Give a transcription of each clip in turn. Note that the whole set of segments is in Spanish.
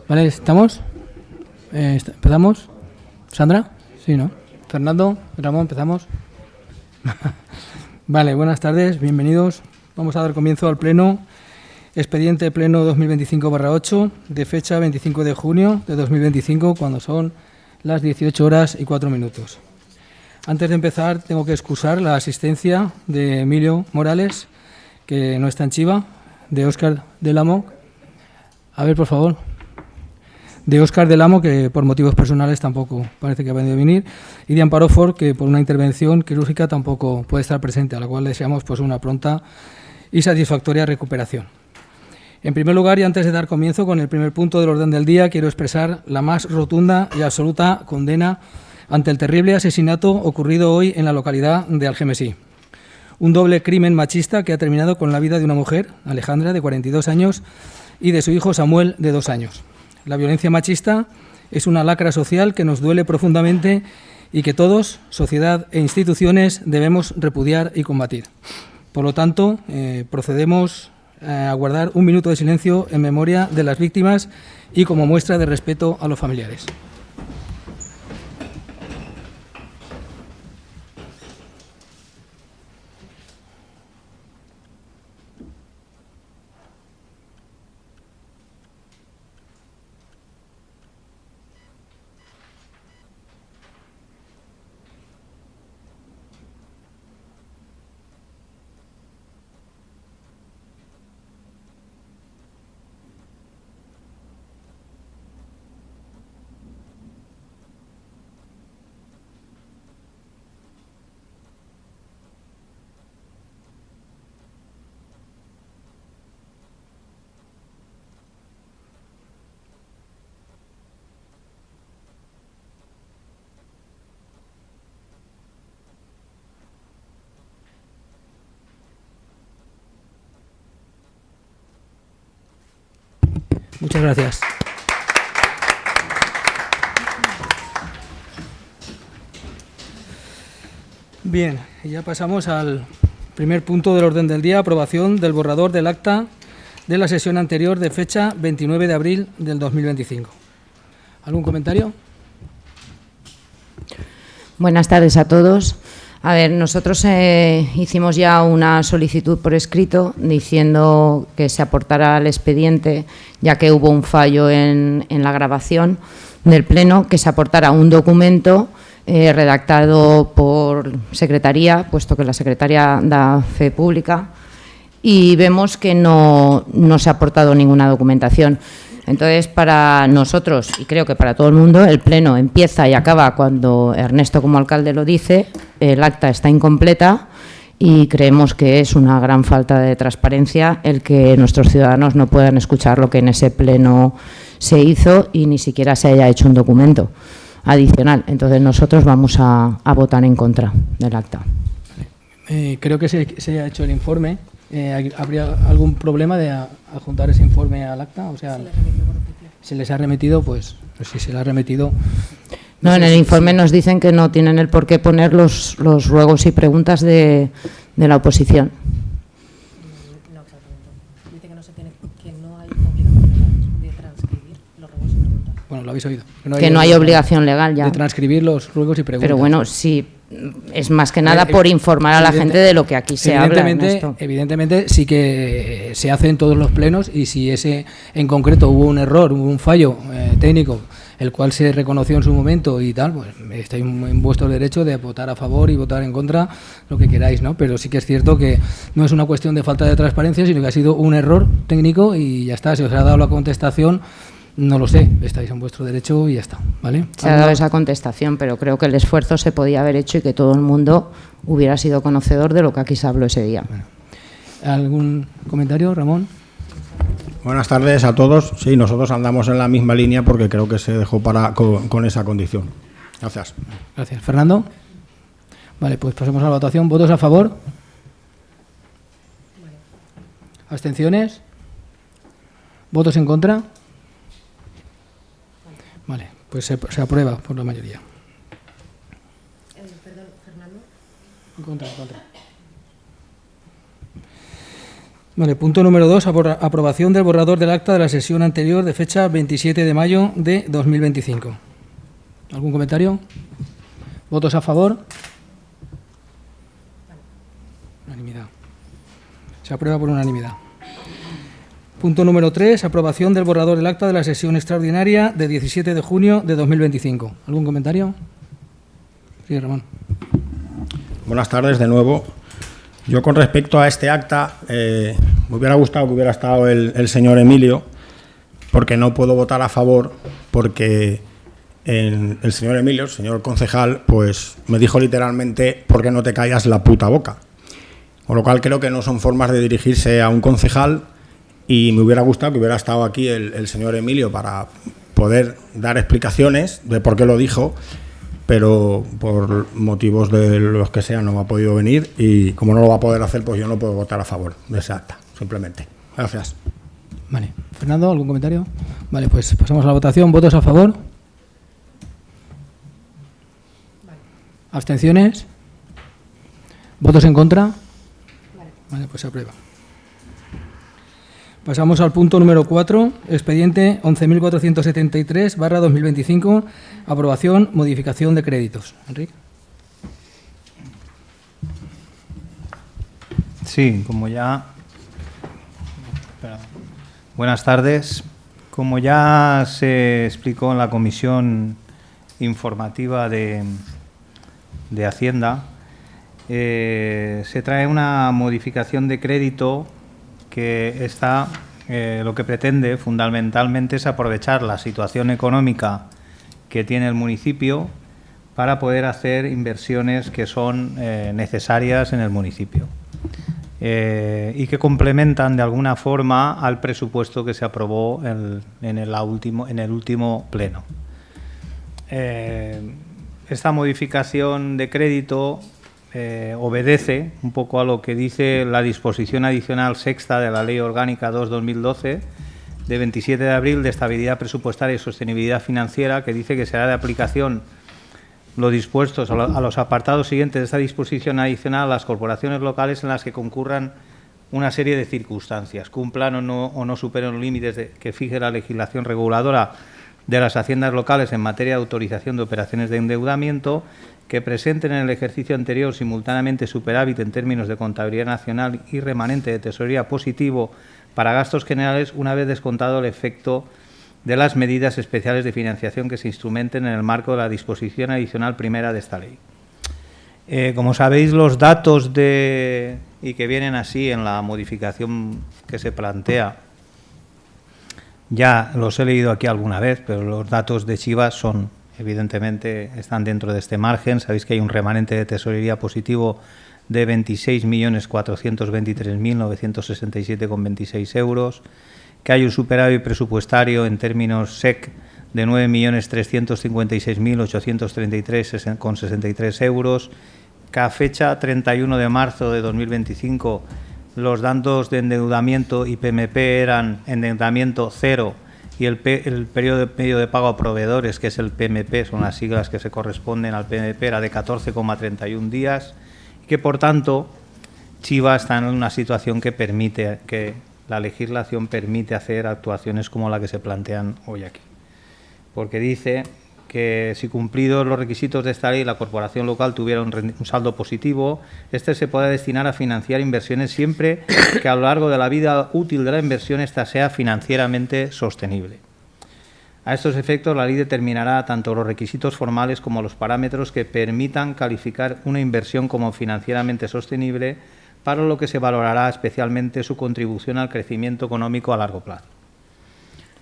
Vale, ¿estamos? ¿Empezamos? ¿Sandra? Sí, ¿no? Fernando, Ramón, ¿empezamos? Vale, buenas tardes, bienvenidos. Vamos a dar comienzo al pleno, expediente pleno 2025/8, de fecha 25 de junio de 2025, cuando son las 18:04. Antes de empezar, tengo que excusar la asistencia de Emilio Morales, que no está en Chiva, de Óscar del Amo. A ver, por favor. De Óscar del Amo, que por motivos personales tampoco parece que ha venido a venir, y de Amparo Ford, que por una intervención quirúrgica tampoco puede estar presente, a la cual deseamos pues una pronta y satisfactoria recuperación. En primer lugar, y antes de dar comienzo con el primer punto del orden del día, quiero expresar la más rotunda y absoluta condena ante el terrible asesinato ocurrido hoy en la localidad de Algemesí. Un doble crimen machista que ha terminado con la vida de una mujer, Alejandra, de 42 años, y de su hijo Samuel, de 2 años. La violencia machista es una lacra social que nos duele profundamente y que todos, sociedad e instituciones, debemos repudiar y combatir. Por lo tanto, procedemos a guardar un minuto de silencio en memoria de las víctimas y como muestra de respeto a los familiares. Muchas gracias. Bien, ya pasamos al primer punto del orden del día, aprobación del borrador del acta de la sesión anterior de fecha 29 de abril del 2025. ¿Algún comentario? Buenas tardes a todos. A ver, nosotros hicimos ya una solicitud por escrito diciendo que se aportara al expediente, ya que hubo un fallo en la grabación del Pleno, que se aportara un documento redactado por Secretaría, puesto que la Secretaría da fe pública, y vemos que no se ha aportado ninguna documentación. Entonces, para nosotros, y creo que para todo el mundo, el Pleno empieza y acaba cuando Ernesto, como alcalde, lo dice. El acta está incompleta y creemos que es una gran falta de transparencia el que nuestros ciudadanos no puedan escuchar lo que en ese Pleno se hizo y ni siquiera se haya hecho un documento adicional. Entonces, nosotros vamos a votar en contra del acta. Creo que se ha hecho el informe. ¿Habría algún problema de adjuntar ese informe al acta? O sea, ¿se les ha remitido? Pues si se les ha remitido... No, en el informe nos dicen que no tienen el por qué poner los ruegos y preguntas de la oposición. No, exactamente. Dice que no hay obligación de transcribir los ruegos y preguntas. Bueno, lo habéis oído. Que no hay obligación legal ya. De transcribir los ruegos y preguntas. Pero bueno, sí, es más que nada por informar a la gente de lo que aquí se habla. Evidentemente sí que se hace en todos los plenos, y si ese en concreto hubo un error, hubo un fallo técnico, el cual se reconoció en su momento y tal, pues estáis en vuestro derecho de votar a favor y votar en contra, lo que queráis, ¿no? Pero sí que es cierto que no es una cuestión de falta de transparencia, sino que ha sido un error técnico y ya está. Si os ha dado la contestación, no lo sé, estáis en vuestro derecho y ya está, ¿vale? Se ha dado esa contestación, pero creo que el esfuerzo se podía haber hecho y que todo el mundo hubiera sido conocedor de lo que aquí se habló ese día. Bueno. ¿Algún comentario, Ramón? Buenas tardes a todos. Sí, nosotros andamos en la misma línea porque creo que se dejó con esa condición. Gracias. Gracias. ¿Fernando? Vale, pues pasemos a la votación. ¿Votos a favor? ¿Abstenciones? ¿Votos en contra? Vale, pues se aprueba por la mayoría. Perdón, Fernando. En contra. Vale, punto número 2, aprobación del borrador del acta de la sesión anterior de fecha 27 de mayo de 2025. ¿Algún comentario? ¿Votos a favor? Unanimidad. Se aprueba por unanimidad. Punto número 3, aprobación del borrador del acta de la sesión extraordinaria de 17 de junio de 2025. ¿Algún comentario? Sí, Ramón. Buenas tardes de nuevo. Yo con respecto a este acta, me hubiera gustado que hubiera estado el señor Emilio, porque no puedo votar a favor, porque el señor Emilio, el señor concejal, pues me dijo literalmente: ¿por qué no te callas la puta boca? Con lo cual creo que no son formas de dirigirse a un concejal, y me hubiera gustado que hubiera estado aquí el señor Emilio para poder dar explicaciones de por qué lo dijo, pero por motivos de los que sea no me ha podido venir, y como no lo va a poder hacer, pues yo no puedo votar a favor de ese acta, simplemente. Gracias. Vale. Fernando, ¿algún comentario? Vale, pues pasamos a la votación. ¿Votos a favor? ¿Abstenciones? ¿Votos en contra? Vale, pues se aprueba. Pasamos al punto número 4, expediente 11.473/2025, aprobación, modificación de créditos. Enrique. Sí, como ya... Buenas tardes. Como ya se explicó en la comisión informativa de Hacienda, se trae una modificación de crédito que está, lo que pretende fundamentalmente es aprovechar la situación económica que tiene el municipio para poder hacer inversiones que son necesarias en el municipio y que complementan de alguna forma al presupuesto que se aprobó en el último pleno. Esta modificación de crédito obedece un poco a lo que dice la disposición adicional sexta de la Ley Orgánica 2/2012 de 27 de abril de Estabilidad Presupuestaria y Sostenibilidad Financiera, que dice que será de aplicación lo dispuesto a los apartados siguientes de esta disposición adicional a las corporaciones locales en las que concurran una serie de circunstancias, cumplan o no superen los límites que fije la legislación reguladora de las haciendas locales en materia de autorización de operaciones de endeudamiento, que presenten en el ejercicio anterior simultáneamente superávit en términos de contabilidad nacional y remanente de tesorería positivo para gastos generales, una vez descontado el efecto de las medidas especiales de financiación que se instrumenten en el marco de la disposición adicional primera de esta ley. Como sabéis, los datos y que vienen así en la modificación que se plantea, ya los he leído aquí alguna vez, pero los datos de Chivas son, evidentemente, están dentro de este margen. Sabéis que hay un remanente de tesorería positivo de 26.423.967,26 euros, que hay un superávit presupuestario en términos SEC de 9.356.833,63 euros, que a fecha 31 de marzo de 2025 los datos de endeudamiento y PMP eran endeudamiento cero, y el periodo medio de pago a proveedores, que es el PMP, son las siglas que se corresponden al PMP, era de 14,31 días, y que por tanto Chivas está en una situación que permite, que la legislación permite hacer actuaciones como la que se plantean hoy aquí. Porque dice que si cumplidos los requisitos de esta ley la corporación local tuviera un saldo positivo, este se puede destinar a financiar inversiones siempre que a lo largo de la vida útil de la inversión esta sea financieramente sostenible. A estos efectos, la ley determinará tanto los requisitos formales como los parámetros que permitan calificar una inversión como financieramente sostenible, para lo que se valorará especialmente su contribución al crecimiento económico a largo plazo.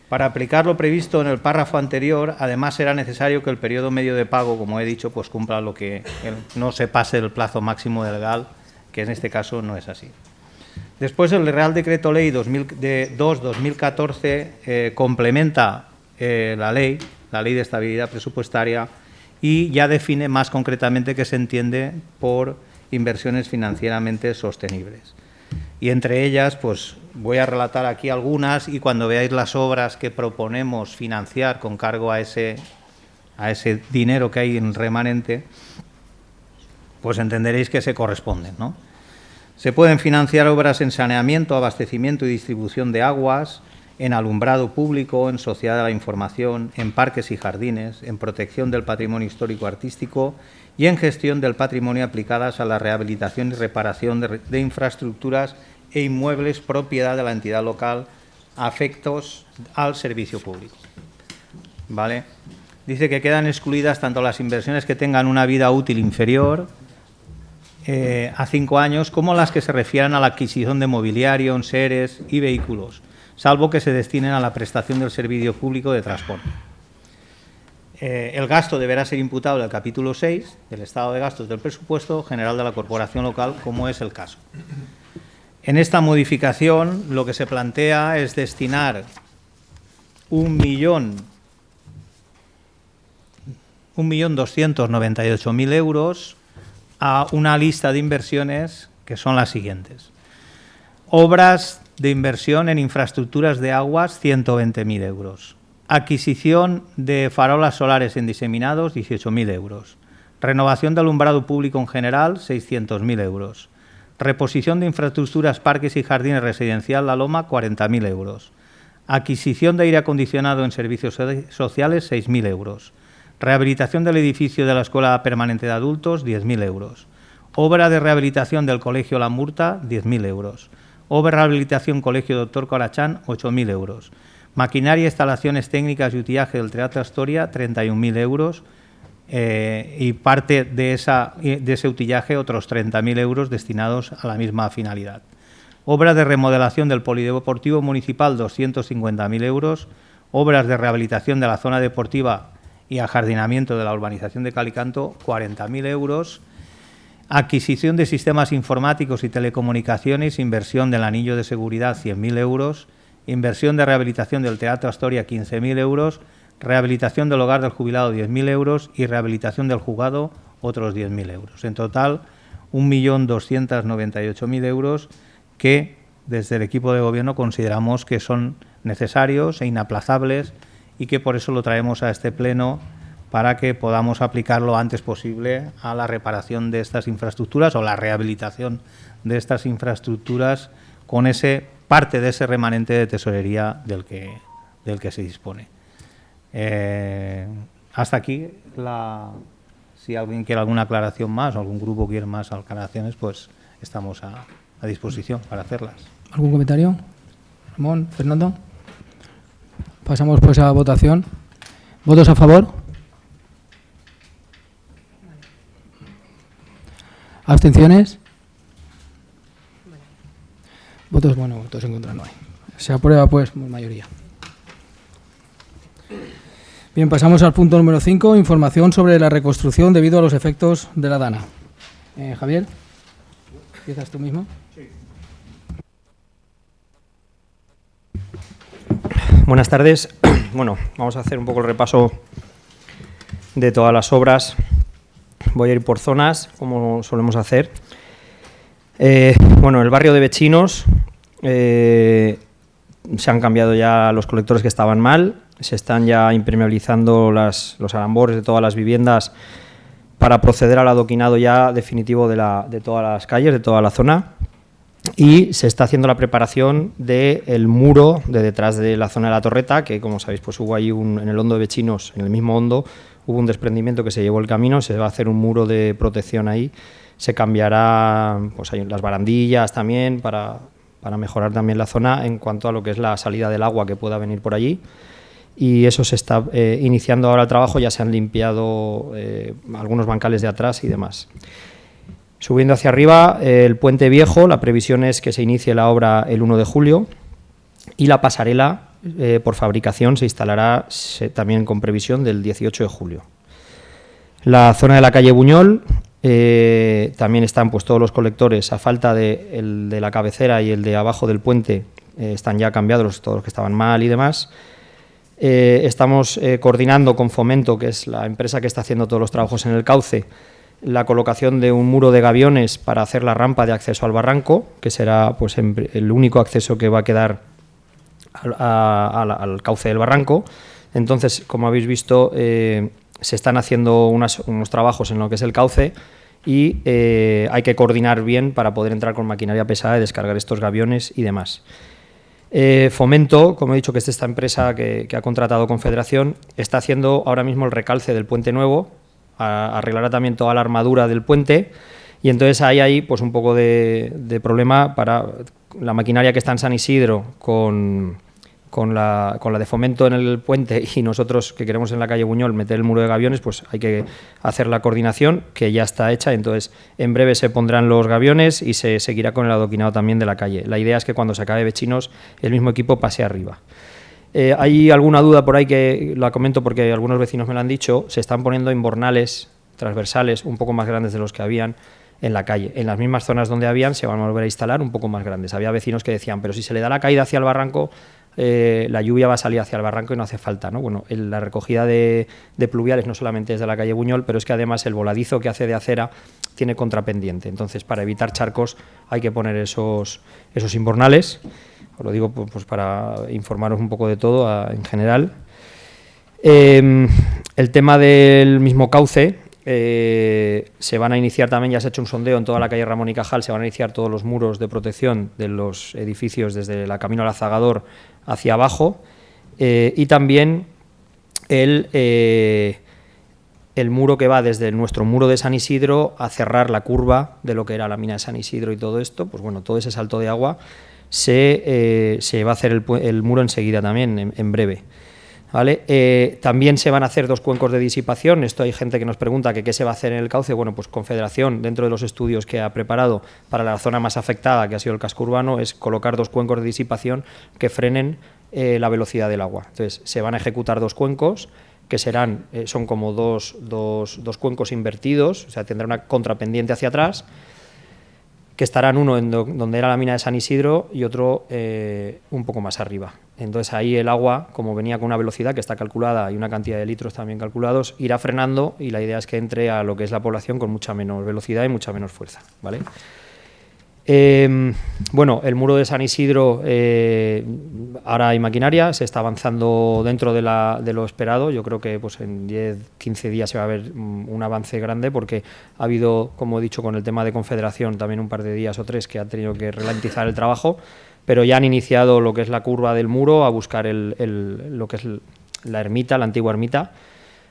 Para aplicar lo previsto en el párrafo anterior, además será necesario que el periodo medio de pago, como he dicho, pues cumpla lo que no se pase el plazo máximo legal, que en este caso no es así. Después, el Real Decreto Ley 2/2014 complementa la ley de estabilidad presupuestaria, y ya define más concretamente qué se entiende por inversiones financieramente sostenibles. Y entre ellas, pues voy a relatar aquí algunas, y cuando veáis las obras que proponemos financiar con cargo a ese dinero que hay en remanente, pues entenderéis que se corresponden, ¿no? Se pueden financiar obras en saneamiento, abastecimiento y distribución de aguas, en alumbrado público, en sociedad de la información, en parques y jardines, en protección del patrimonio histórico-artístico y en gestión del patrimonio aplicadas a la rehabilitación y reparación de infraestructuras e inmuebles propiedad de la entidad local afectos al servicio público. ¿Vale? Dice que quedan excluidas tanto las inversiones que tengan una vida útil inferior a 5 años como las que se refieran a la adquisición de mobiliario, enseres y vehículos, salvo que se destinen a la prestación del servicio público de transporte. El gasto deberá ser imputable al capítulo 6 del estado de gastos del presupuesto general de la corporación local, como es el caso. En esta modificación lo que se plantea es destinar 1.298.000 euros a una lista de inversiones que son las siguientes. Obras de inversión en infraestructuras de aguas, 120.000 euros. Adquisición de farolas solares en diseminados, 18.000 euros. Renovación de alumbrado público en general, 600.000 euros. Reposición de infraestructuras, parques y jardines residencial La Loma, 40.000 euros. Adquisición de aire acondicionado en servicios sociales, 6.000 euros. Rehabilitación del edificio de la Escuela Permanente de Adultos, 10.000 euros. Obra de rehabilitación del Colegio La Murta, 10.000 euros. Obra de rehabilitación Colegio Doctor Corachán, 8.000 euros. Maquinaria, instalaciones técnicas y utillaje del Teatro Astoria, 31.000 euros. Y parte de ese utillaje, otros 30.000 euros destinados a la misma finalidad. Obra de remodelación del Polideportivo Municipal, 250.000 euros. Obras de rehabilitación de la zona deportiva y ajardinamiento de la urbanización de Calicanto, 40.000 euros. Adquisición de sistemas informáticos y telecomunicaciones, inversión del anillo de seguridad, 100.000 euros. Inversión de rehabilitación del Teatro Astoria, 15.000 euros. Rehabilitación del hogar del jubilado, 10.000 euros. Y rehabilitación del juzgado, otros 10.000 euros. En total, 1.298.000 euros que desde el equipo de gobierno consideramos que son necesarios e inaplazables y que por eso lo traemos a este pleno para que podamos aplicar lo antes posible a la reparación de estas infraestructuras o la rehabilitación de estas infraestructuras con parte de ese remanente de tesorería del que se dispone. Hasta aquí, si alguien quiere alguna aclaración más o algún grupo quiere más aclaraciones, pues estamos a disposición para hacerlas. ¿Algún comentario? Ramón, Fernando. Pasamos pues a votación. ¿Votos a favor? ¿Abstenciones? Votos en contra no hay. Se aprueba pues por mayoría. Bien, pasamos al punto número 5, información sobre la reconstrucción debido a los efectos de la DANA. Javier, ¿empiezas tú mismo? Sí. Buenas tardes. Bueno, vamos a hacer un poco el repaso de todas las obras. Voy a ir por zonas, como solemos hacer. Bueno, el barrio de Bechinos se han cambiado ya los colectores que estaban mal. Se están ya impermeabilizando los alambores de todas las viviendas para proceder al adoquinado ya definitivo de todas las calles, de toda la zona. Y se está haciendo la preparación del muro de detrás de la zona de la Torreta, que como sabéis pues hubo ahí en el hondo de Bechinos, en el mismo hondo, hubo un desprendimiento que se llevó el camino, se va a hacer un muro de protección ahí, se cambiará pues hay las barandillas también para mejorar también la zona en cuanto a lo que es la salida del agua que pueda venir por allí. Y eso se está iniciando ahora el trabajo, ya se han limpiado algunos bancales de atrás y demás. Subiendo hacia arriba, el Puente Viejo, la previsión es que se inicie la obra el 1 de julio y la pasarela por fabricación se instalará también con previsión del 18 de julio. La zona de la calle Buñol, también están pues todos los colectores, a falta de el de la cabecera y el de abajo del puente, están ya cambiados todos los que estaban mal y demás. Estamos coordinando con Fomento, que es la empresa que está haciendo todos los trabajos en el cauce, la colocación de un muro de gaviones para hacer la rampa de acceso al barranco, que será pues el único acceso que va a quedar al cauce del barranco. Entonces, como habéis visto, se están haciendo unos trabajos en lo que es el cauce y hay que coordinar bien para poder entrar con maquinaria pesada y descargar estos gaviones y demás. Fomento, como he dicho, que es esta empresa que ha contratado Confederación, está haciendo ahora mismo el recalce del puente nuevo, arreglará también toda la armadura del puente, y entonces hay pues un poco de problema para la maquinaria que está en San Isidro con la de Fomento en el puente, y nosotros que queremos en la calle Buñol meter el muro de gaviones, pues hay que hacer la coordinación, que ya está hecha. Entonces en breve se pondrán los gaviones y se seguirá con el adoquinado también de la calle. La idea es que cuando se acabe Vecinos el mismo equipo pase arriba. Hay alguna duda por ahí que la comento porque algunos vecinos me lo han dicho. Se están poniendo invernales transversales un poco más grandes de los que habían en la calle. En las mismas zonas donde habían se van a volver a instalar un poco más grandes. Había vecinos que decían, pero si se le da la caída hacia el barranco, la lluvia va a salir hacia el barranco y no hace falta, ¿no? Bueno, la recogida de pluviales no solamente es de la calle Buñol, pero es que además el voladizo que hace de acera tiene contrapendiente. Entonces, para evitar charcos hay que poner esos invernales. Os lo digo pues para informaros un poco de todo en general. El tema del mismo cauce, se van a iniciar también, ya se ha hecho un sondeo en toda la calle Ramón y Cajal, se van a iniciar todos los muros de protección de los edificios desde la Camino al Azagador hacia abajo, y también el muro que va desde nuestro muro de San Isidro a cerrar la curva de lo que era la mina de San Isidro y todo esto, pues bueno, todo ese salto de agua se va a hacer el muro enseguida también, en breve. ¿Vale? También se van a hacer 2 cuencos de disipación. Esto hay gente que nos pregunta que qué se va a hacer en el cauce. Bueno, pues Confederación, dentro de los estudios que ha preparado para la zona más afectada, que ha sido el casco urbano, es colocar 2 cuencos de disipación que frenen la velocidad del agua. Entonces, se van a ejecutar 2 cuencos que son como dos cuencos invertidos, o sea, tendrá una contrapendiente hacia atrás, que estarán uno en donde era la mina de San Isidro y otro un poco más arriba. Entonces ahí el agua, como venía con una velocidad que está calculada y una cantidad de litros también calculados, irá frenando, y la idea es que entre a lo que es la población con mucha menos velocidad y mucha menos fuerza, ¿vale? Bueno, el muro de San Isidro, ahora hay maquinaria, se está avanzando dentro de lo esperado. Yo creo que pues en 10-15 días se va a ver un avance grande, porque ha habido, como he dicho, con el tema de Confederación también un par de días o 3 que han tenido que ralentizar el trabajo, pero ya han iniciado lo que es la curva del muro, a buscar lo que es la ermita, la antigua ermita,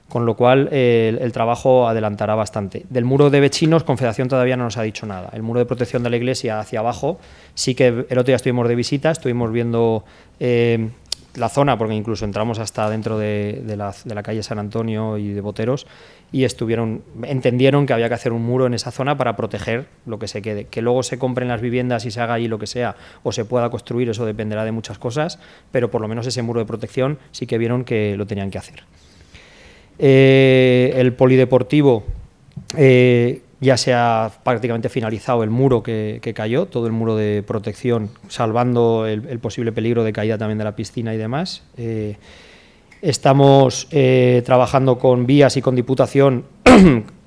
con lo cual el trabajo adelantará bastante. Del muro de Vecinos, Confederación todavía no nos ha dicho nada. El muro de protección de la iglesia hacia abajo, sí que el otro día estuvimos de visita, estuvimos viendo la zona, porque incluso entramos hasta dentro de la calle San Antonio y de Boteros, y entendieron que había que hacer un muro en esa zona para proteger lo que se quede. Que luego se compren las viviendas y se haga allí lo que sea, o se pueda construir, eso dependerá de muchas cosas, pero por lo menos ese muro de protección sí que vieron que lo tenían que hacer. El polideportivo, ya se ha prácticamente finalizado el muro que cayó, todo el muro de protección, salvando el posible peligro de caída también de la piscina y demás. Estamos trabajando con Vías y con Diputación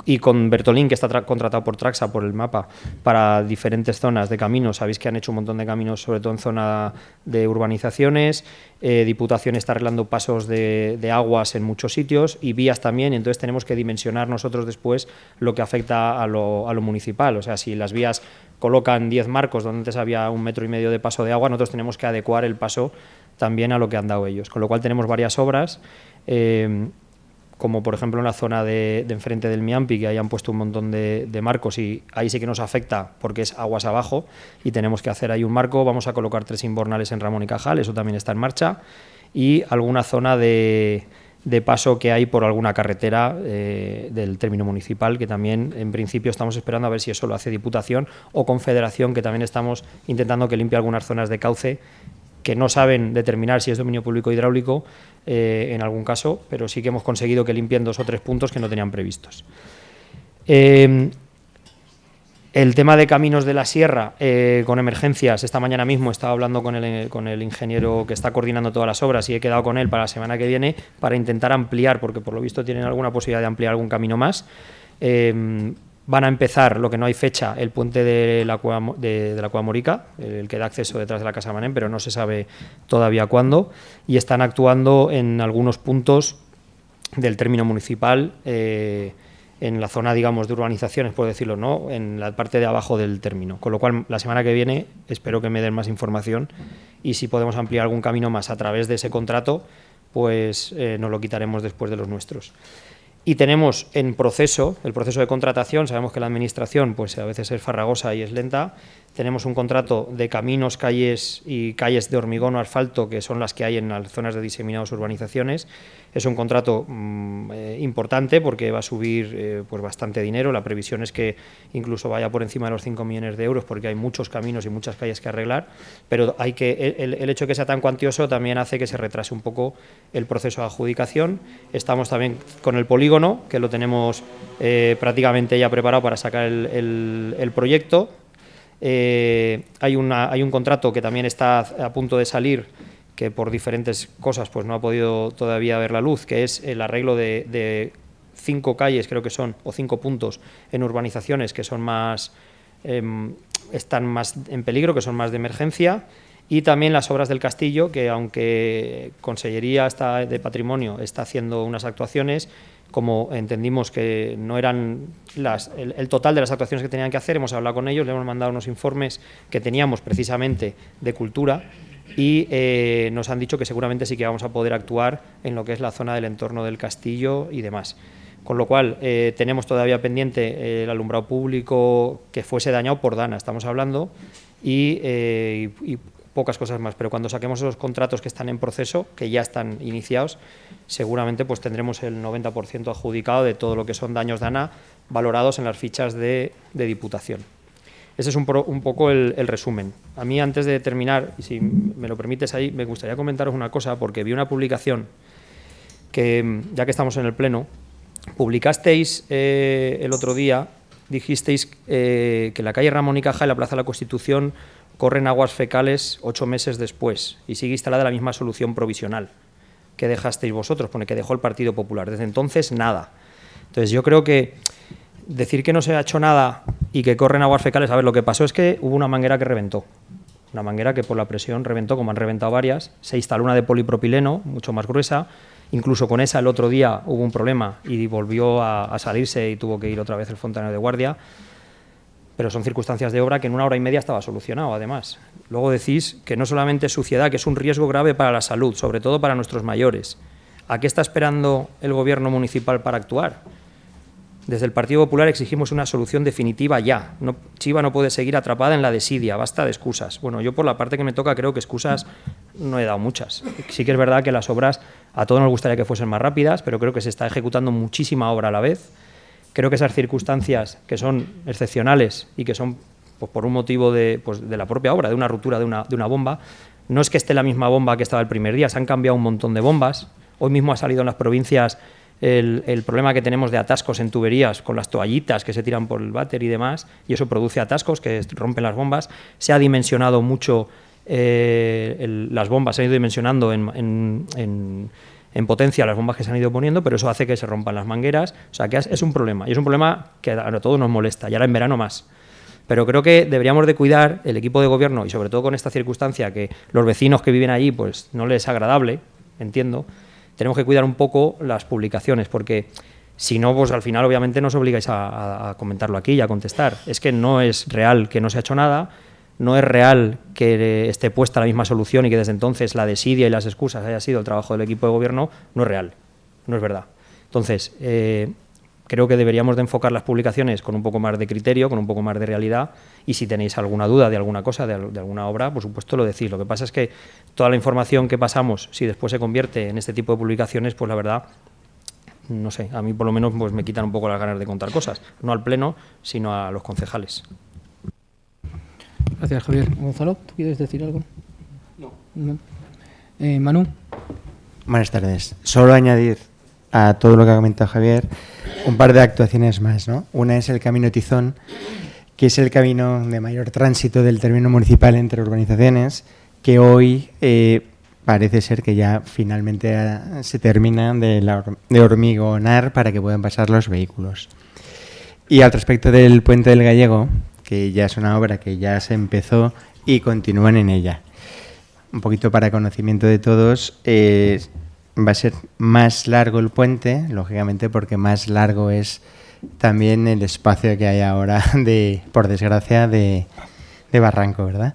y con Bertolín, que está contratado por Traxa, por el mapa, para diferentes zonas de caminos. Sabéis que han hecho un montón de caminos, sobre todo en zona de urbanizaciones. Diputación está arreglando pasos de aguas en muchos sitios, y Vías también. Entonces tenemos que dimensionar nosotros después lo que afecta a lo municipal. O sea, si las vías colocan 10 marcos donde antes había 1,5 metros de paso de agua, nosotros tenemos que adecuar el paso también a lo que han dado ellos. Con lo cual tenemos varias obras, como por ejemplo en la zona de enfrente del Miampi, que hayan puesto un montón de marcos, y ahí sí que nos afecta porque es aguas abajo y tenemos que hacer ahí un marco. Vamos a colocar 3 invernales en Ramón y Cajal, eso también está en marcha, y alguna zona de paso que hay por alguna carretera del término municipal, que también en principio estamos esperando a ver si eso lo hace Diputación o Confederación, que también estamos intentando que limpie algunas zonas de cauce que no saben determinar si es dominio público hidráulico en algún caso, pero sí que hemos conseguido que limpien 2 o 3 puntos que no tenían previstos. El tema de caminos de la sierra, con emergencias, esta mañana mismo estaba hablando con el ingeniero que está coordinando todas las obras, y he quedado con él para la semana que viene para intentar ampliar, porque por lo visto tienen alguna posibilidad de ampliar algún camino más. Van a empezar, lo que no hay fecha, el puente de la Cuamorica, el que da acceso detrás de la Casa Manén, pero no se sabe todavía cuándo, y están actuando en algunos puntos del término municipal, en la zona, digamos, de urbanizaciones, puedo decirlo, ¿no? En la parte de abajo del término. Con lo cual, la semana que viene espero que me den más información y si podemos ampliar algún camino más a través de ese contrato, pues nos lo quitaremos después de los nuestros. Y tenemos en proceso, el proceso de contratación, sabemos que la administración pues a veces es farragosa y es lenta, tenemos un contrato de caminos, calles y calles de hormigón o asfalto, que son las que hay en las zonas de diseminadas urbanizaciones. Es un contrato importante porque va a subir pues bastante dinero, la previsión es que incluso vaya por encima de los 5 millones de euros porque hay muchos caminos y muchas calles que arreglar, pero hay que el hecho de que sea tan cuantioso también hace que se retrase un poco el proceso de adjudicación. Estamos también con el polígono, que lo tenemos prácticamente ya preparado para sacar el proyecto. Hay un contrato que también está a punto de salir, que por diferentes cosas pues no ha podido todavía ver la luz, que es el arreglo de 5 calles, creo que son, o 5 puntos en urbanizaciones que son más están más en peligro, que son más de emergencia, y también las obras del castillo, que aunque Consellería de Patrimonio está haciendo unas actuaciones, como entendimos que no eran el total de las actuaciones que tenían que hacer, hemos hablado con ellos, le hemos mandado unos informes que teníamos precisamente de cultura y nos han dicho que seguramente sí que vamos a poder actuar en lo que es la zona del entorno del castillo y demás. Con lo cual, tenemos todavía pendiente el alumbrado público que fuese dañado por Dana, estamos hablando, y pocas cosas más, pero cuando saquemos esos contratos que están en proceso, que ya están iniciados, seguramente pues tendremos el 90% adjudicado de todo lo que son daños Dana valorados en las fichas de Diputación. Ese es un poco el resumen. A mí, antes de terminar, y si me lo permites ahí, me gustaría comentaros una cosa, porque vi una publicación que, ya que estamos en el Pleno, publicasteis el otro día, dijisteis que la calle Ramón y Caja y la Plaza de la Constitución corren aguas fecales 8 meses después y sigue instalada la misma solución provisional que dejasteis vosotros, pone que dejó el Partido Popular. Desde entonces, nada. Entonces, yo creo que decir que no se ha hecho nada y que corren aguas fecales, a ver, lo que pasó es que hubo una manguera que reventó. Una manguera que por la presión reventó, como han reventado varias, se instaló una de polipropileno, mucho más gruesa, incluso con esa el otro día hubo un problema y volvió a salirse y tuvo que ir otra vez el fontanero de guardia, pero son circunstancias de obra que en 1 hora y media estaba solucionado, además. Luego decís que no solamente es suciedad, que es un riesgo grave para la salud, sobre todo para nuestros mayores. ¿A qué está esperando el Gobierno municipal para actuar? Desde el Partido Popular exigimos una solución definitiva ya. Chiva no puede seguir atrapada en la desidia, basta de excusas. Bueno, yo por la parte que me toca creo que excusas no he dado muchas. Sí que es verdad que las obras a todos nos gustaría que fuesen más rápidas, pero creo que se está ejecutando muchísima obra a la vez. Creo que esas circunstancias que son excepcionales y que son pues, por un motivo de la propia obra, de una ruptura de una bomba, no es que esté la misma bomba que estaba el primer día, se han cambiado un montón de bombas. Hoy mismo ha salido en las provincias el problema que tenemos de atascos en tuberías con las toallitas que se tiran por el váter y demás, y eso produce atascos que rompen las bombas. Se ha dimensionado mucho las bombas, se han ido dimensionando en potencia las bombas que se han ido poniendo, pero eso hace que se rompan las mangueras. O sea, que es un problema, y es un problema que a todos nos molesta, y ahora en verano más. Pero creo que deberíamos de cuidar el equipo de gobierno, y sobre todo con esta circunstancia que los vecinos que viven allí pues no les es agradable, entiendo, tenemos que cuidar un poco las publicaciones, porque si no, pues al final obviamente nos obligáis a comentarlo aquí y a contestar. Es que no es real que no se ha hecho nada, no es real que esté puesta la misma solución y que desde entonces la desidia y las excusas haya sido el trabajo del equipo de gobierno, no es real, no es verdad. Entonces, creo que deberíamos de enfocar las publicaciones con un poco más de criterio, con un poco más de realidad, y si tenéis alguna duda de alguna cosa, de alguna obra, por supuesto lo decís. Lo que pasa es que toda la información que pasamos, si después se convierte en este tipo de publicaciones, pues la verdad, no sé, a mí por lo menos pues me quitan un poco las ganas de contar cosas, no al Pleno, sino a los concejales. Gracias, Javier. Gonzalo, ¿tú quieres decir algo? No. Manu. Buenas tardes. Solo añadir a todo lo que ha comentado Javier un par de actuaciones más, ¿no? Una es el Camino Tizón, que es el camino de mayor tránsito del término municipal entre urbanizaciones, que hoy parece ser que ya finalmente se termina de hormigonar para que puedan pasar los vehículos. Y al respecto del Puente del Gallego, que ya es una obra que ya se empezó y continúan en ella. Un poquito para conocimiento de todos, va a ser más largo el puente, lógicamente porque más largo es también el espacio que hay ahora, por desgracia, de barranco, ¿verdad?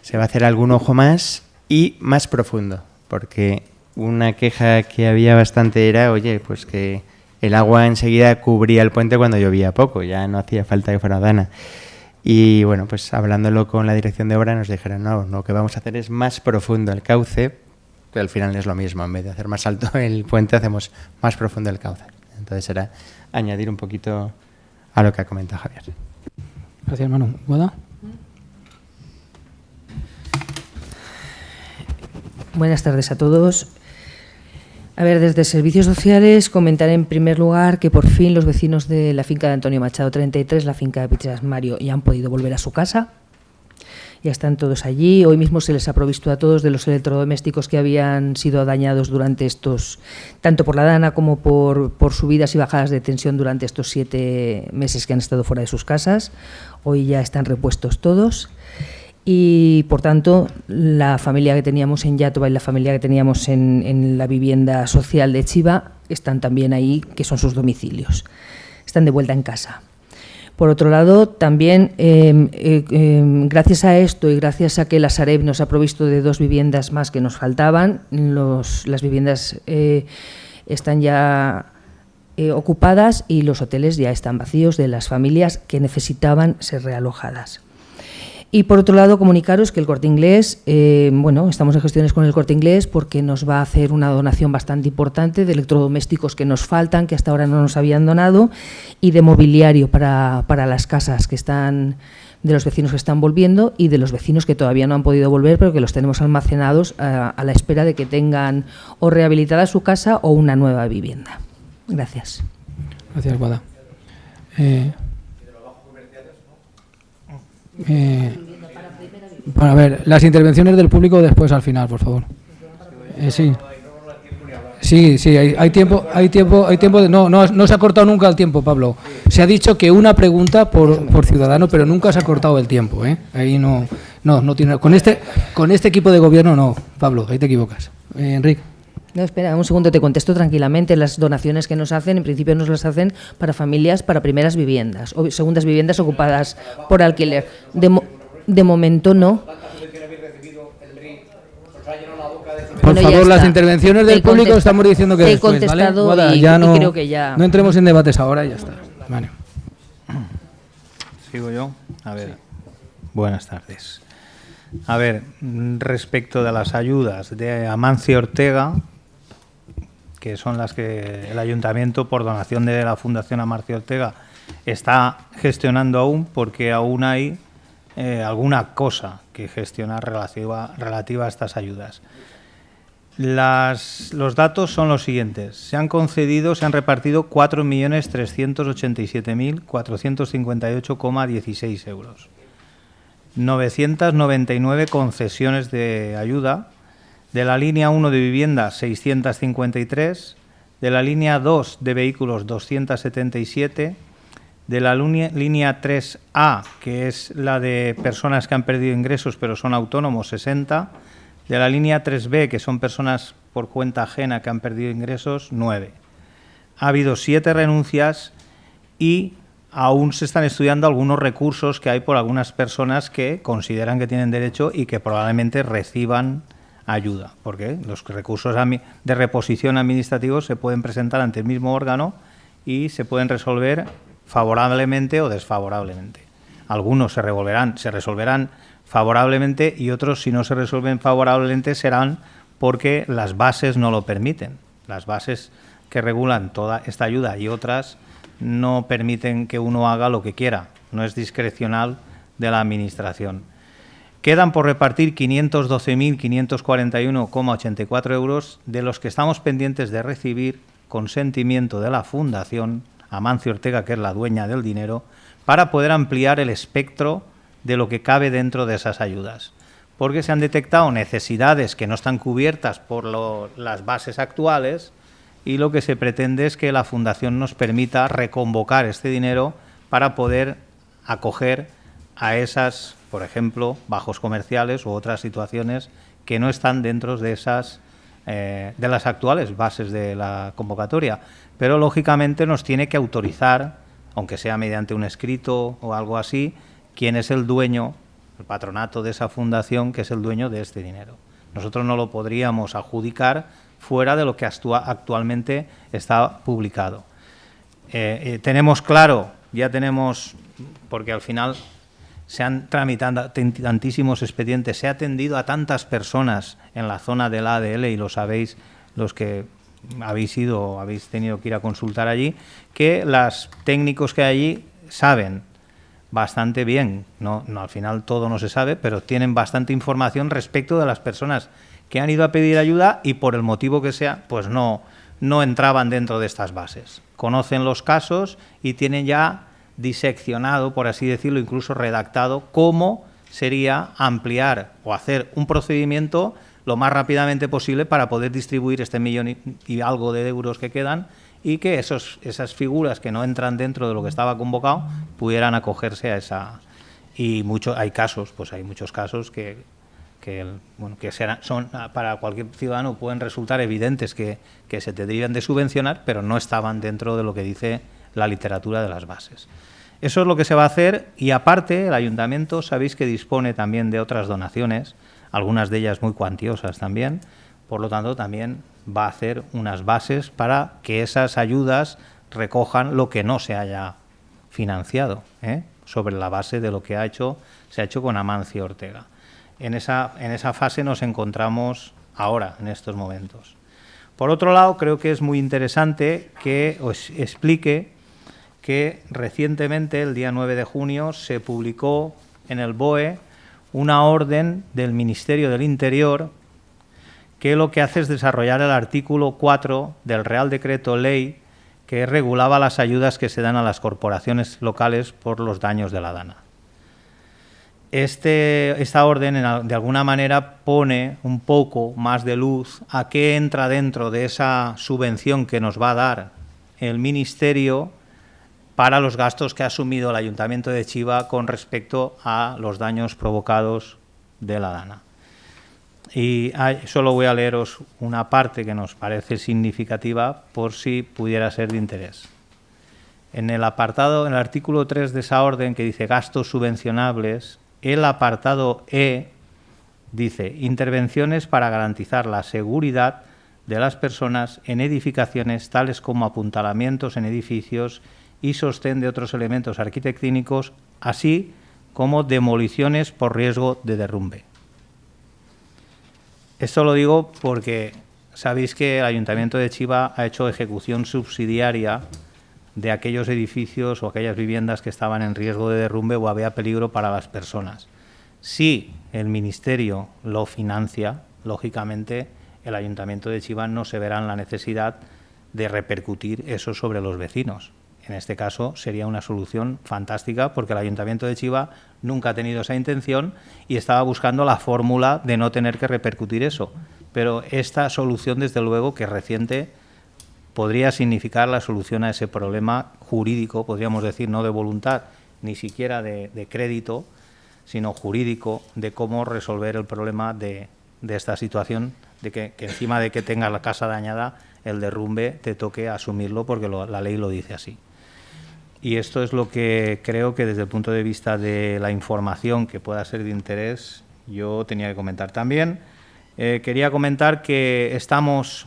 Se va a hacer algún ojo más y más profundo, porque una queja que había bastante era, oye, pues que el agua enseguida cubría el puente cuando llovía poco, ya no hacía falta que fuera dana. Y bueno, pues hablándolo con la dirección de obra nos dijeron, no, lo que vamos a hacer es más profundo el cauce, que al final es lo mismo, en vez de hacer más alto el puente hacemos más profundo el cauce. Entonces era añadir un poquito a lo que ha comentado Javier. Gracias, Manu. ¿Guada? Buenas tardes a todos. A ver, desde Servicios Sociales comentaré en primer lugar que por fin los vecinos de la finca de Antonio Machado 33, la finca de Pichas Mario, ya han podido volver a su casa. Ya están todos allí. Hoy mismo se les ha provisto a todos de los electrodomésticos que habían sido dañados durante estos, tanto por la dana como por subidas y bajadas de tensión durante estos 7 meses que han estado fuera de sus casas. Hoy ya están repuestos todos. Y, por tanto, la familia que teníamos en Iàtova y la familia que teníamos en la vivienda social de Chiva están también ahí, que son sus domicilios. Están de vuelta en casa. Por otro lado, también, gracias a esto y gracias a que la Sareb nos ha provisto de 2 viviendas más que nos faltaban, las viviendas están ya ocupadas y los hoteles ya están vacíos de las familias que necesitaban ser realojadas. Y por otro lado, comunicaros que el Corte Inglés, estamos en gestiones con el Corte Inglés porque nos va a hacer una donación bastante importante de electrodomésticos que nos faltan, que hasta ahora no nos habían donado, y de mobiliario para las casas que están, de los vecinos que están volviendo y de los vecinos que todavía no han podido volver, pero que los tenemos almacenados a la espera de que tengan o rehabilitada su casa o una nueva vivienda. Gracias. Gracias, Guada. Bueno, a ver, las intervenciones del público después al final, por favor. Sí, hay tiempo, no se ha cortado nunca el tiempo, Pablo. Se ha dicho que una pregunta por ciudadano, pero nunca se ha cortado el tiempo, ¿eh? Ahí no tiene, con este equipo de gobierno no, Pablo, ahí te equivocas. Enrique. No, espera, un segundo, te contesto tranquilamente. Las donaciones que nos hacen, en principio nos las hacen para familias, para primeras viviendas o segundas viviendas ocupadas por alquiler. De momento no. Por favor, las intervenciones del público estamos diciendo que después, ¿vale? Guada, ya no, creo que ya... no entremos en debates ahora y ya está. Vale. Sigo yo. A ver, buenas tardes. A ver, respecto de las ayudas de Amancio Ortega, que son las que el Ayuntamiento, por donación de la Fundación Amancio Ortega, está gestionando aún, porque aún hay alguna cosa que gestionar relativa a estas ayudas. Los datos son los siguientes. Se han repartido 4.387.458,16 euros. 999 concesiones de ayuda, de la línea 1 de vivienda 653, de la línea 2 de vehículos 277, de la línea 3A, que es la de personas que han perdido ingresos pero son autónomos, 60, de la línea 3B, que son personas por cuenta ajena que han perdido ingresos, 9. Ha habido 7 renuncias y aún se están estudiando algunos recursos que hay por algunas personas que consideran que tienen derecho y que probablemente reciban ayuda, porque los recursos de reposición administrativos se pueden presentar ante el mismo órgano y se pueden resolver favorablemente o desfavorablemente. Algunos se resolverán favorablemente y otros, si no se resuelven favorablemente, serán porque las bases no lo permiten. Las bases que regulan toda esta ayuda y otras no permiten que uno haga lo que quiera, no es discrecional de la Administración. Quedan por repartir 512.541,84 euros, de los que estamos pendientes de recibir consentimiento de la Fundación Amancio Ortega, que es la dueña del dinero, para poder ampliar el espectro de lo que cabe dentro de esas ayudas. Porque se han detectado necesidades que no están cubiertas por las bases actuales, y lo que se pretende es que la Fundación nos permita reconvocar este dinero para poder acoger a esas, por ejemplo, bajos comerciales u otras situaciones que no están dentro de esas de las actuales bases de la convocatoria. Pero, lógicamente, nos tiene que autorizar aunque sea mediante un escrito o algo así, quién es el dueño, el patronato de esa fundación, que es el dueño de este dinero. Nosotros no lo podríamos adjudicar fuera de lo que actualmente está publicado. Tenemos claro, ya tenemos, porque al final se han tramitado tantísimos expedientes, se ha atendido a tantas personas en la zona del ADL, y lo sabéis los que habéis ido o habéis tenido que ir a consultar allí, que los técnicos que hay allí saben bastante bien, no al final todo no se sabe, pero tienen bastante información respecto de las personas que han ido a pedir ayuda y por el motivo que sea, pues no entraban dentro de estas bases. Conocen los casos y tienen ya diseccionado, por así decirlo, incluso redactado cómo sería ampliar o hacer un procedimiento lo más rápidamente posible para poder distribuir este 1 millón y algo de euros que quedan, y que esas figuras que no entran dentro de lo que estaba convocado pudieran acogerse a esa. Y hay casos, pues hay muchos casos que son para cualquier ciudadano, pueden resultar evidentes que se tendrían de subvencionar, pero no estaban dentro de lo que dice la literatura de las bases. Eso es lo que se va a hacer, y aparte el ayuntamiento sabéis que dispone también de otras donaciones, algunas de ellas muy cuantiosas también, por lo tanto también va a hacer unas bases para que esas ayudas recojan lo que no se haya financiado, sobre la base de lo que se ha hecho con Amancio Ortega. En esa fase nos encontramos ahora, en estos momentos. Por otro lado, creo que es muy interesante que os explique que recientemente, el día 9 de junio, se publicó en el BOE una orden del Ministerio del Interior que lo que hace es desarrollar el artículo 4 del Real Decreto Ley que regulaba las ayudas que se dan a las corporaciones locales por los daños de la Dana. Esta orden, de alguna manera, pone un poco más de luz a qué entra dentro de esa subvención que nos va a dar el Ministerio para los gastos que ha asumido el Ayuntamiento de Chiva con respecto a los daños provocados de la Dana. Y solo voy a leeros una parte que nos parece significativa por si pudiera ser de interés. En el artículo 3 de esa orden, que dice gastos subvencionables, el apartado E dice intervenciones para garantizar la seguridad de las personas en edificaciones, tales como apuntalamientos en edificios y sostén de otros elementos arquitectónicos, así como demoliciones por riesgo de derrumbe. Esto lo digo porque sabéis que el Ayuntamiento de Chiva ha hecho ejecución subsidiaria de aquellos edificios o aquellas viviendas que estaban en riesgo de derrumbe o había peligro para las personas. Si el Ministerio lo financia, lógicamente el Ayuntamiento de Chiva no se verá en la necesidad de repercutir eso sobre los vecinos. En este caso sería una solución fantástica, porque el Ayuntamiento de Chiva nunca ha tenido esa intención y estaba buscando la fórmula de no tener que repercutir eso. Pero esta solución, desde luego, que reciente, podría significar la solución a ese problema jurídico, podríamos decir, no de voluntad, ni siquiera de crédito, sino jurídico, de cómo resolver el problema de esta situación, de que encima de que tengas la casa dañada, el derrumbe te toque asumirlo porque la ley lo dice así. Y esto es lo que creo que desde el punto de vista de la información que pueda ser de interés, yo tenía que comentar también. Quería comentar que estamos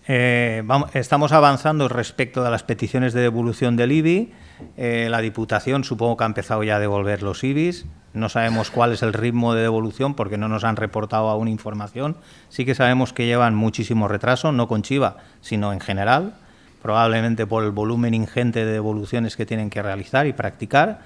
avanzando respecto de las peticiones de devolución del IBI. La Diputación supongo que ha empezado ya a devolver los IBIs. No sabemos cuál es el ritmo de devolución porque no nos han reportado aún información. Sí que sabemos que llevan muchísimo retraso, no con Chiva, sino en general, probablemente por el volumen ingente de devoluciones que tienen que realizar y practicar.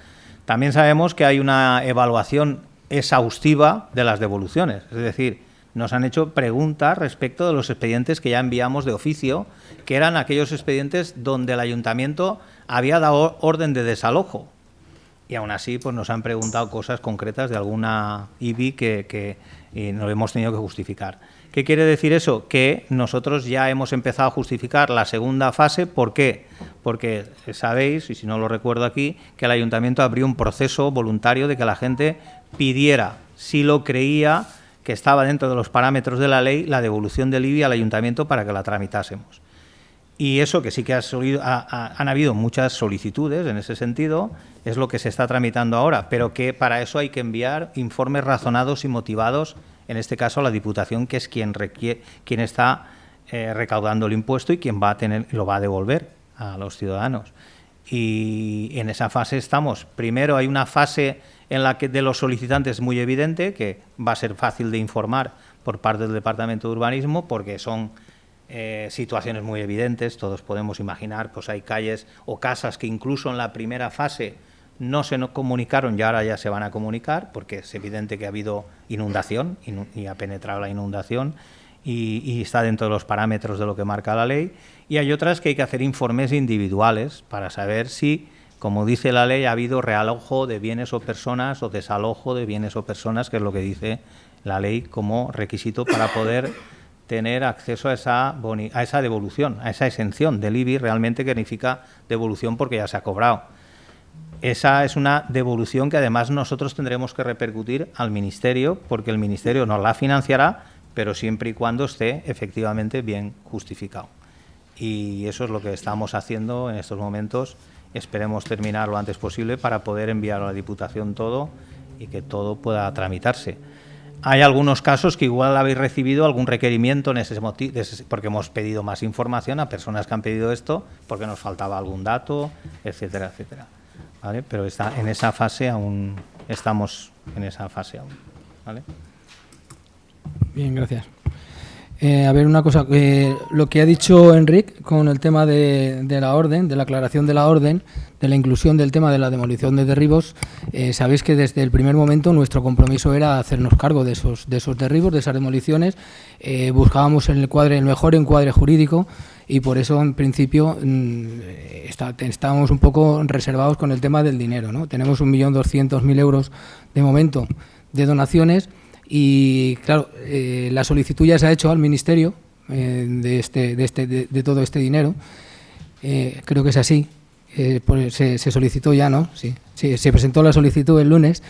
También sabemos que hay una evaluación exhaustiva de las devoluciones, es decir, nos han hecho preguntas respecto de los expedientes que ya enviamos de oficio, que eran aquellos expedientes donde el Ayuntamiento había dado orden de desalojo. Y aún así pues nos han preguntado cosas concretas de alguna IBI que nos hemos tenido que justificar. ¿Qué quiere decir eso? Que nosotros ya hemos empezado a justificar la segunda fase. ¿Por qué? Porque sabéis, y si no lo recuerdo aquí, que el Ayuntamiento abrió un proceso voluntario de que la gente pidiera, si lo creía que estaba dentro de los parámetros de la ley, la devolución del IBI al Ayuntamiento para que la tramitásemos. Y eso que sí que han habido muchas solicitudes en ese sentido, es lo que se está tramitando ahora, pero que para eso hay que enviar informes razonados y motivados, en este caso a la Diputación, que es quien está recaudando el impuesto y quien lo va a devolver a los ciudadanos. Y en esa fase estamos. Primero hay una fase en la que de los solicitantes muy evidente, que va a ser fácil de informar por parte del Departamento de Urbanismo, porque son situaciones muy evidentes. Todos podemos imaginar, pues hay calles o casas que incluso en la primera fase no se comunicaron y ahora ya se van a comunicar, porque es evidente que ha habido inundación y ha penetrado la inundación y está dentro de los parámetros de lo que marca la ley. Y hay otras que hay que hacer informes individuales para saber si, como dice la ley, ha habido realojo de bienes o personas o desalojo de bienes o personas, que es lo que dice la ley como requisito para poder tener acceso a esa devolución, a esa exención del IBI, realmente que significa devolución porque ya se ha cobrado. Esa es una devolución que además nosotros tendremos que repercutir al Ministerio, porque el Ministerio nos la financiará, pero siempre y cuando esté efectivamente bien justificado. Y eso es lo que estamos haciendo en estos momentos. Esperemos terminar lo antes posible para poder enviar a la Diputación todo y que todo pueda tramitarse. Hay algunos casos que igual habéis recibido algún requerimiento en ese motivo, porque hemos pedido más información a personas que han pedido esto, porque nos faltaba algún dato, etcétera, etcétera. ¿Vale? Pero está en esa fase aún, estamos en esa fase aún. ¿Vale? Bien, gracias. A ver, una cosa, lo que ha dicho Enric con el tema de la orden, de la aclaración de la orden, de la inclusión del tema de la demolición de derribos, sabéis que desde el primer momento nuestro compromiso era hacernos cargo de esos derribos, de esas demoliciones. Buscábamos el mejor encuadre jurídico y por eso, en principio, estábamos un poco reservados con el tema del dinero, ¿no? Tenemos 1.200.000 euros de momento de donaciones. Y claro, la solicitud ya se ha hecho al Ministerio de todo este dinero. Creo que es así. Se solicitó ya, ¿no? Sí, se presentó la solicitud el lunes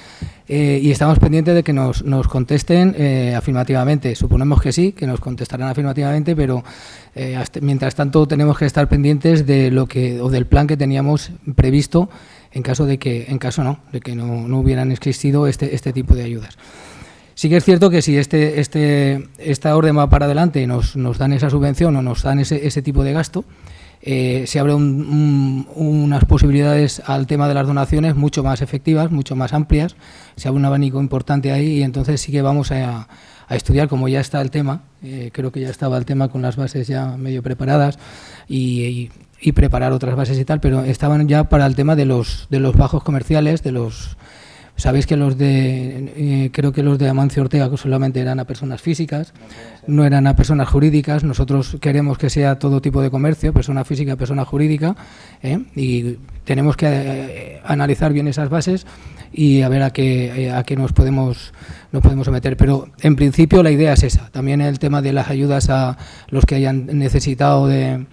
y estamos pendientes de que nos contesten afirmativamente. Suponemos que sí, que nos contestarán afirmativamente, pero mientras tanto tenemos que estar pendientes de del plan que teníamos previsto en caso de que no hubieran existido este tipo de ayudas. Sí que es cierto que si esta orden va para adelante y nos dan esa subvención o nos dan ese tipo de gasto, se abre unas posibilidades al tema de las donaciones mucho más efectivas, mucho más amplias, se abre un abanico importante ahí y entonces sí que vamos a estudiar, como ya está el tema, creo que ya estaba el tema con las bases ya medio preparadas y preparar otras bases y tal, pero estaban ya para el tema de los bajos comerciales, sabéis que creo que los de Amancio Ortega solamente eran a personas físicas, no eran a personas jurídicas. Nosotros queremos que sea todo tipo de comercio, persona física, persona jurídica, y tenemos que analizar bien esas bases y a ver a qué nos podemos someter. Pero en principio la idea es esa. También el tema de las ayudas a los que hayan necesitado de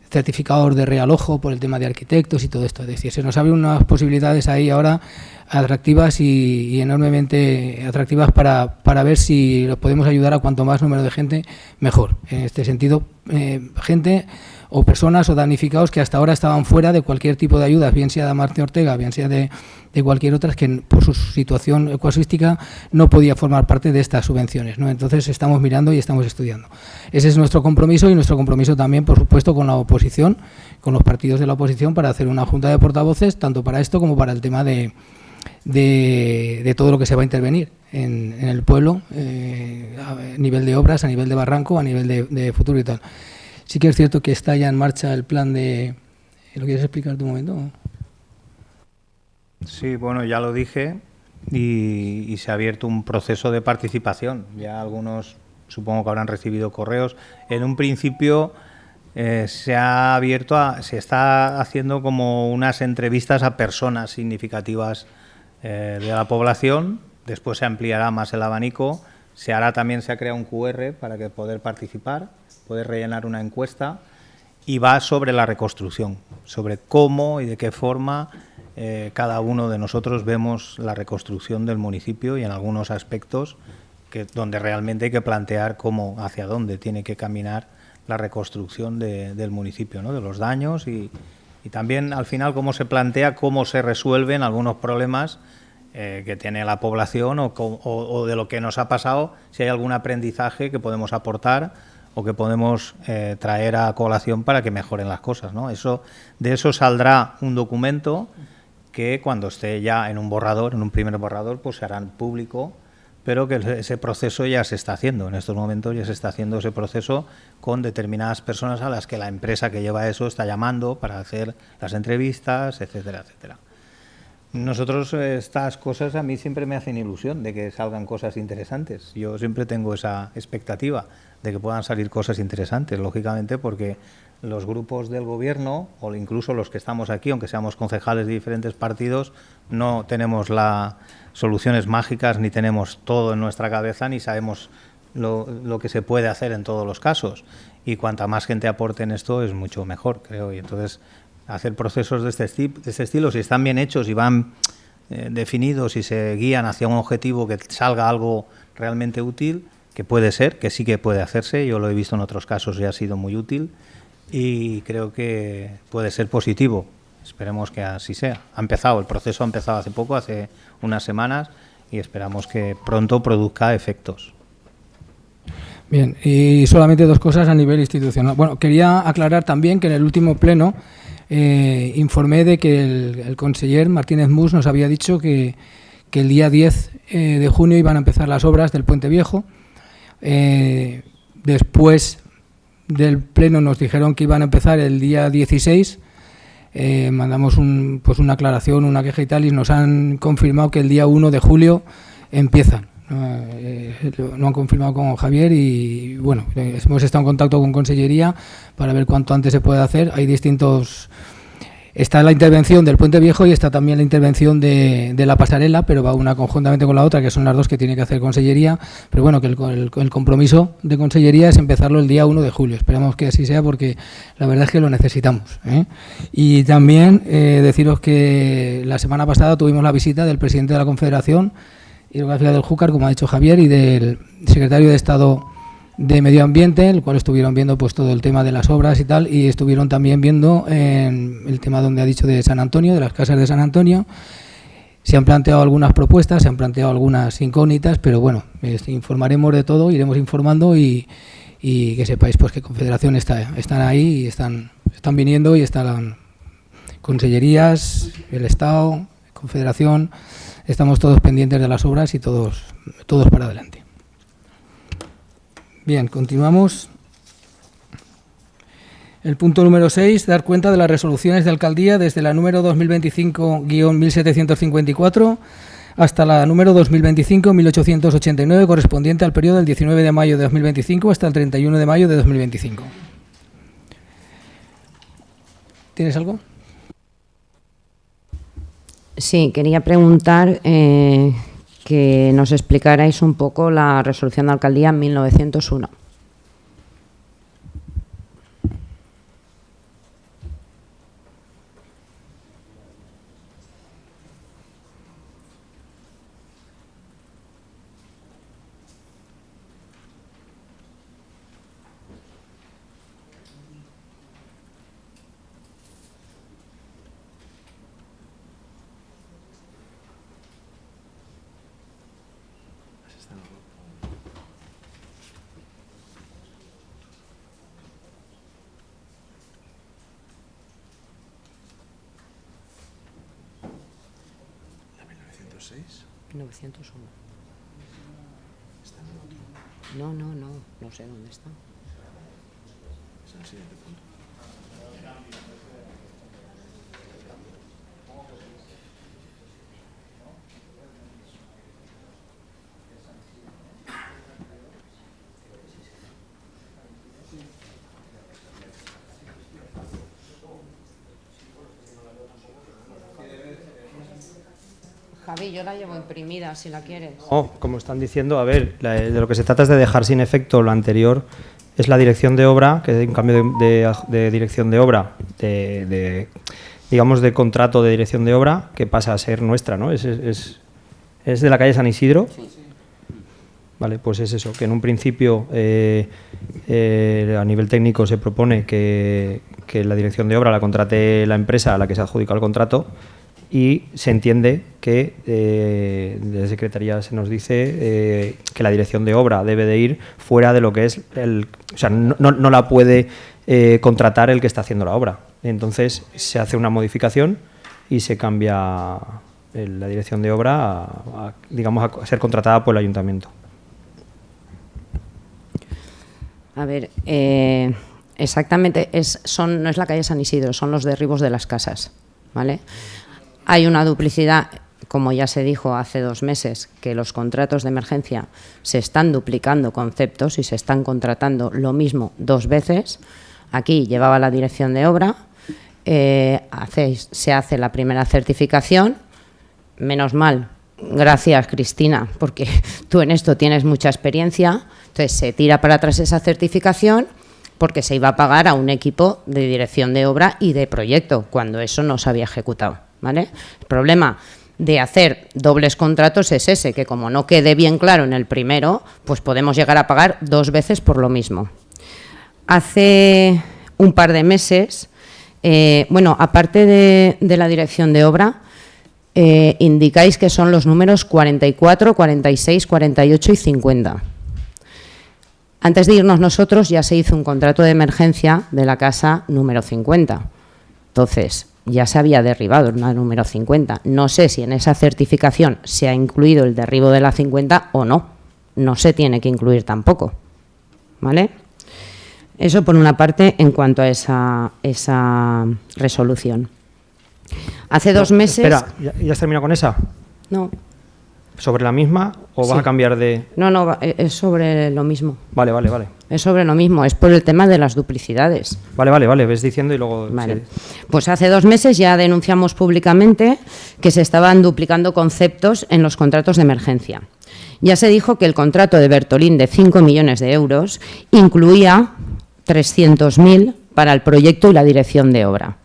certificados de realojo por el tema de arquitectos y todo esto. Es decir, se nos abren unas posibilidades ahí ahora atractivas y enormemente atractivas para ver si podemos ayudar a cuanto más número de gente, mejor. En este sentido, gente o personas o damnificados que hasta ahora estaban fuera de cualquier tipo de ayudas, bien sea de Amancio Ortega, bien sea de cualquier otra, que por su situación casuística no podía formar parte de estas subvenciones, ¿no? Entonces estamos mirando y estamos estudiando. Ese es nuestro compromiso y nuestro compromiso también, por supuesto, con la oposición, con los partidos de la oposición, para hacer una junta de portavoces, tanto para esto como para el tema de todo lo que se va a intervenir en el pueblo, a nivel de obras, a nivel de barranco, a nivel de futuro y tal. Sí que es cierto que está ya en marcha el plan de... ¿Lo quieres explicar tú un momento? Sí, bueno, ya lo dije y se ha abierto un proceso de participación. Ya algunos supongo que habrán recibido correos. En un principio se está haciendo como unas entrevistas a personas significativas de la población. Después se ampliará más el abanico. Se ha creado un QR para que poder participar, poder rellenar una encuesta y va sobre la reconstrucción, sobre cómo y de qué forma cada uno de nosotros vemos la reconstrucción del municipio y en algunos aspectos donde realmente hay que plantear hacia dónde tiene que caminar la reconstrucción del municipio, ¿no? De los daños y también al final cómo se plantea, cómo se resuelven algunos problemas que tiene la población o de lo que nos ha pasado, si hay algún aprendizaje que podemos aportar o que podemos traer a colación para que mejoren las cosas, ¿no? De eso saldrá un documento que cuando esté ya en un borrador, en un primer borrador, pues se hará público, pero que ese proceso ya se está haciendo. En estos momentos ya se está haciendo ese proceso con determinadas personas a las que la empresa que lleva eso está llamando para hacer las entrevistas, etcétera, etcétera. Nosotros estas cosas a mí siempre me hacen ilusión de que salgan cosas interesantes. Yo siempre tengo esa expectativa de que puedan salir cosas interesantes, lógicamente, porque los grupos del gobierno o incluso los que estamos aquí, aunque seamos concejales de diferentes partidos, no tenemos las soluciones mágicas ni tenemos todo en nuestra cabeza ni sabemos lo que se puede hacer en todos los casos. Y cuanta más gente aporte en esto es mucho mejor, creo. Y entonces hacer procesos de este estilo, si están bien hechos y van definidos y se guían hacia un objetivo que salga algo realmente útil, que puede ser, que sí que puede hacerse, yo lo he visto en otros casos y ha sido muy útil y creo que puede ser positivo. Esperemos que así sea. El proceso ha empezado hace poco, hace unas semanas, y esperamos que pronto produzca efectos. Bien, y solamente dos cosas a nivel institucional. Bueno, quería aclarar también que en el último pleno informé de que el conseller Martínez Mus nos había dicho que el día 10 de junio iban a empezar las obras del Puente Viejo. Después del pleno nos dijeron que iban a empezar el día 16. Mandamos una aclaración, una queja y tal, y nos han confirmado que el día 1 de julio empiezan. Lo han confirmado con Javier y bueno, hemos estado en contacto con Consellería para ver cuánto antes se puede hacer. Hay distintos... Está la intervención del Puente Viejo y está también la intervención de la pasarela, pero va una conjuntamente con la otra, que son las dos que tiene que hacer Consellería. Pero bueno, que el compromiso de Consellería es empezarlo el día 1 de julio. Esperamos que así sea porque la verdad es que lo necesitamos, ¿eh? Y también deciros que la semana pasada tuvimos la visita del presidente de la Confederación Hidrográfica del Júcar, como ha dicho Javier, y del secretario de Estado de Medio Ambiente, el cual estuvieron viendo pues todo el tema de las obras y tal, y estuvieron también viendo el tema donde ha dicho de San Antonio, de las casas de San Antonio. Se han planteado algunas propuestas, se han planteado algunas incógnitas, pero bueno, informaremos de todo, iremos informando y que sepáis pues que Confederación están ahí y están viniendo y están consellerías, el Estado, Confederación, estamos todos pendientes de las obras y todos para adelante. Bien, continuamos. El punto número 6, dar cuenta de las resoluciones de alcaldía desde la número 2025-1754 hasta la número 2025-1889, correspondiente al periodo del 19 de mayo de 2025 hasta el 31 de mayo de 2025. ¿Tienes algo? Sí, quería preguntar que nos explicarais un poco la resolución de alcaldía 1901. No sé dónde está. Es el siguiente punto. Javi, yo la llevo imprimida, si la quieres. Oh, como están diciendo, a ver, de lo que se trata es de dejar sin efecto lo anterior, es la dirección de obra, que hay un cambio de dirección de obra, digamos de contrato de dirección de obra, que pasa a ser nuestra, ¿no? Es de la calle San Isidro. Sí. Vale, pues es eso, que en un principio a nivel técnico se propone que la dirección de obra la contrate la empresa a la que se adjudica el contrato, y se entiende que desde Secretaría se nos dice que la dirección de obra debe de ir fuera de lo que es o sea, no la puede contratar el que está haciendo la obra. Entonces se hace una modificación y se cambia la dirección de obra a ser contratada por el ayuntamiento. A ver, exactamente, no es la calle San Isidro, son los derribos de las casas, ¿vale? Hay una duplicidad, como ya se dijo hace 2 meses, que los contratos de emergencia se están duplicando conceptos y se están contratando lo mismo 2 veces. Aquí llevaba la dirección de obra, se hace la primera certificación, menos mal. Gracias, Cristina, porque tú en esto tienes mucha experiencia. Entonces se tira para atrás esa certificación porque se iba a pagar a un equipo de dirección de obra y de proyecto, cuando eso no se había ejecutado, ¿vale? El problema de hacer dobles contratos es ese, que como no quede bien claro en el primero, pues podemos llegar a pagar 2 veces por lo mismo. Hace un par de meses, aparte de la dirección de obra, indicáis que son los números 44, 46, 48 y 50. Antes de irnos nosotros ya se hizo un contrato de emergencia de la casa número 50. Entonces, ya se había derribado la número 50. No sé si en esa certificación se ha incluido el derribo de la 50 o no. No se tiene que incluir tampoco, ¿vale? Eso por una parte en cuanto a esa resolución. Hace 2 meses... Espera, ¿ya has terminado con esa? No. ¿Sobre la misma o Sí. vas a cambiar de...? No, es sobre lo mismo. Vale. Es sobre lo mismo, es por el tema de las duplicidades. Vale, ves diciendo y luego... Vale. Sí. Pues hace 2 meses ya denunciamos públicamente que se estaban duplicando conceptos en los contratos de emergencia. Ya se dijo que el contrato de Bertolín de 5 millones de euros incluía 300.000 para el proyecto y la dirección de obra.